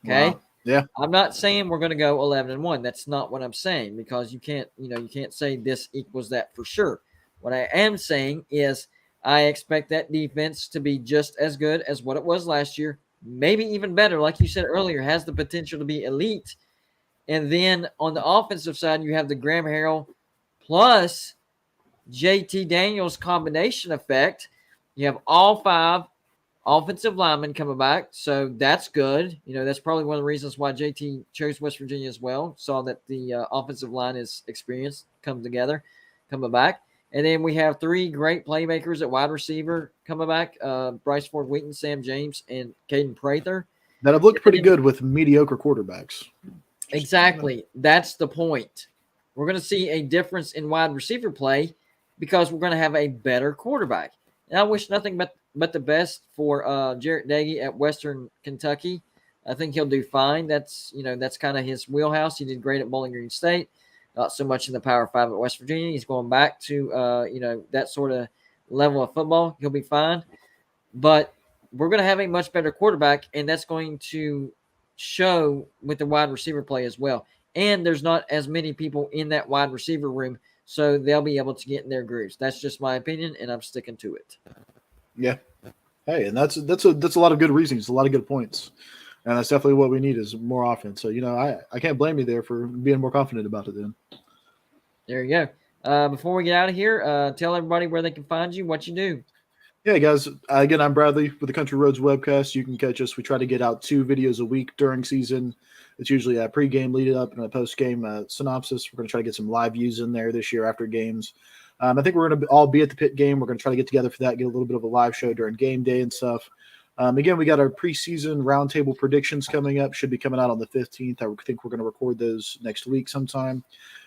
Okay? Wow. Yeah. I'm not saying we're going to go 11-1. That's not what I'm saying, because you can't say this equals that for sure. What I am saying is I expect that defense to be just as good as what it was last year, maybe even better. Like you said earlier, has the potential to be elite. And then on the offensive side, you have the Graham Harrell plus JT Daniels combination effect. You have all 5 offensive linemen coming back, so that's good. That's probably one of the reasons why JT chose West Virginia as well. Saw that the offensive line is experienced, coming back. And then we have 3 great playmakers at wide receiver coming back, Bryce Ford-Wheaton, Sam James, and Caden Prather. That have looked pretty good with mediocre quarterbacks. Exactly. That's the point. We're going to see a difference in wide receiver play because we're going to have a better quarterback. And I wish nothing but the best for Jarrett Nagy at Western Kentucky. I think he'll do fine. That's kind of his wheelhouse. He did great at Bowling Green State. Not so much in the Power 5 at West Virginia. He's going back to, that sort of level of football. He'll be fine. But we're going to have a much better quarterback, and that's going to show with the wide receiver play as well. And there's not as many people in that wide receiver room, so they'll be able to get in their grooves. That's just my opinion, and I'm sticking to it. Yeah. Hey, and that's a lot of good reasons, a lot of good points. And that's definitely what we need is more offense. So, I can't blame you there for being more confident about it then. There you go. Before we get out of here, tell everybody where they can find you, what you do. Yeah, guys. Again, I'm Bradley with the Country Roads webcast. You can catch us. We try to get out 2 videos a week during season. It's usually a pregame lead up and a postgame synopsis. We're going to try to get some live views in there this year after games. I think we're going to all be at the Pitt game. We're going to try to get together for that, get a little bit of a live show during game day and stuff. Again, we got our preseason roundtable predictions coming up. Should be coming out on the 15th. I think we're going to record those next week sometime.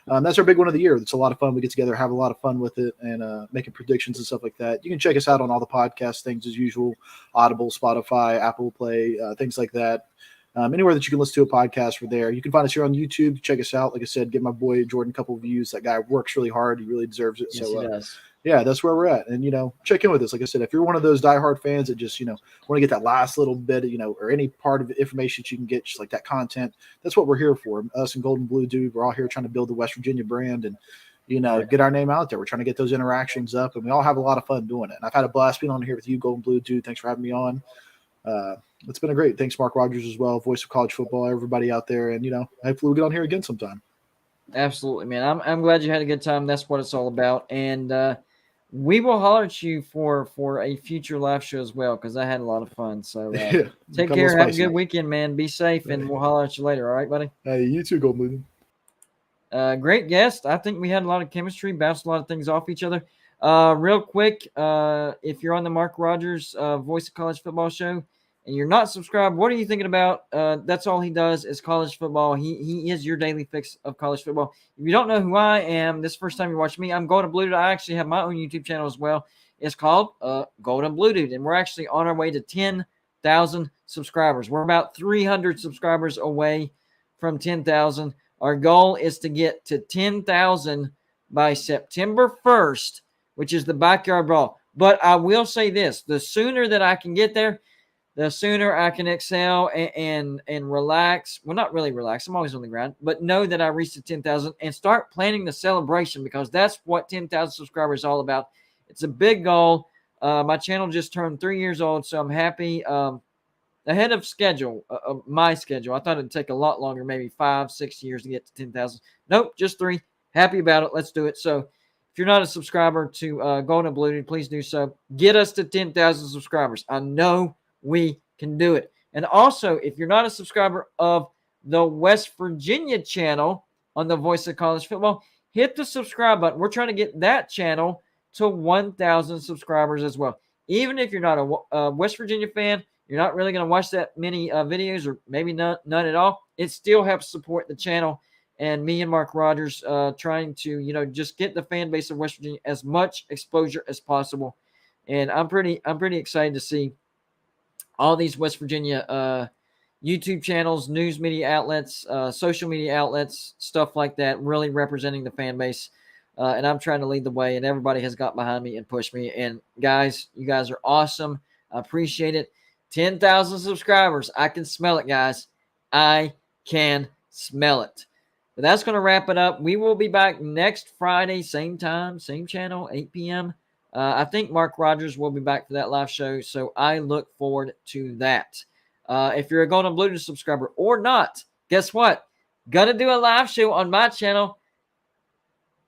That's our big one of the year. It's a lot of fun. We get together, have a lot of fun with it, and making predictions and stuff like that. You can check us out on all the podcast things as usual: Audible, Spotify, Apple Play, things like that. Anywhere that you can listen to a podcast, we're there. You can find us here on YouTube. Check us out. Like I said, give my boy Jordan a couple of views. That guy works really hard. He really deserves it. Yes, he does. Yeah, that's where we're at. And, check in with us. Like I said, if you're one of those diehard fans that just, want to get that last little bit, or any part of the information that you can get, just like that content, that's what we're here for. Us and Golden Blue Dude, we're all here trying to build the West Virginia brand and, get our name out there. We're trying to get those interactions up, and we all have a lot of fun doing it. And I've had a blast being on here with you, Golden Blue Dude. Thanks for having me on. It's been a great. Thanks, Mark Rogers, as well, voice of college football, everybody out there. And, hopefully we'll get on here again sometime. Absolutely, man. I'm glad you had a good time. That's what it's all about. And, we will holler at you for a future live show as well, because I had a lot of fun. So take care. Have a good weekend, man. Be safe, and we'll holler at you later. All right, buddy? Hey, you too, Golden. Great guest. I think we had a lot of chemistry, bounced a lot of things off each other. Real quick, if you're on the Mark Rogers Voice of College Football show and you're not subscribed, what are you thinking about? That's all he does is college football. He is your daily fix of college football. If you don't know who I am, this is the first time you're watching me, I'm Golden Blue Dude. I actually have my own YouTube channel as well. It's called Golden Blue Dude, and we're actually on our way to 10,000 subscribers. We're about 300 subscribers away from 10,000. Our goal is to get to 10,000 by September 1st, which is the Backyard Brawl. But I will say this, the sooner that I can get there, the sooner I can excel and relax. Well, not really relax. I'm always on the ground. But know that I reached the 10,000 and start planning the celebration, because that's what 10,000 subscribers is all about. It's a big goal. My channel just turned 3 years old, so I'm happy. Ahead of schedule, my schedule. I thought it'd take a lot longer, maybe 5-6 years to get to 10,000. Nope, just 3. Happy about it. Let's do it. So if you're not a subscriber to Golden Blue Dude, please do so. Get us to 10,000 subscribers. I know we can do it. And also, if you're not a subscriber of the West Virginia channel on the Voice of College Football, hit the subscribe button. We're trying to get that channel to 1,000 subscribers as well. Even if you're not a West Virginia fan, you're not really going to watch that many videos, or maybe none at all, it still helps support the channel and me and Mark Rogers trying to, just get the fan base of West Virginia as much exposure as possible. And I'm pretty excited to see all these West Virginia YouTube channels, news media outlets, social media outlets, stuff like that, really representing the fan base. And I'm trying to lead the way, and everybody has got behind me and pushed me. And guys, you guys are awesome. I appreciate it. 10,000 subscribers. I can smell it, guys. I can smell it. But that's going to wrap it up. We will be back next Friday, same time, same channel, 8 p.m. I think Mark Rogers will be back for that live show, so I look forward to that. If you're a Golden Blue Dude subscriber or not, guess what? Gonna do a live show on my channel.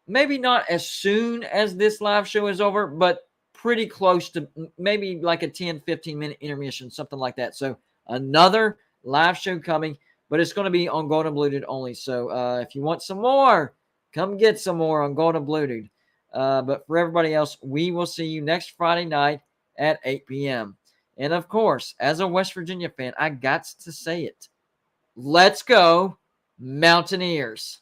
Maybe not as soon as this live show is over, but pretty close to maybe like a 10, 15-minute intermission, something like that. So another live show coming, but it's going to be on Golden Blue Dude only. So if you want some more, come get some more on Golden Blue Dude. But for everybody else, we will see you next Friday night at 8 p.m. And of course, as a West Virginia fan, I got to say it. Let's go, Mountaineers.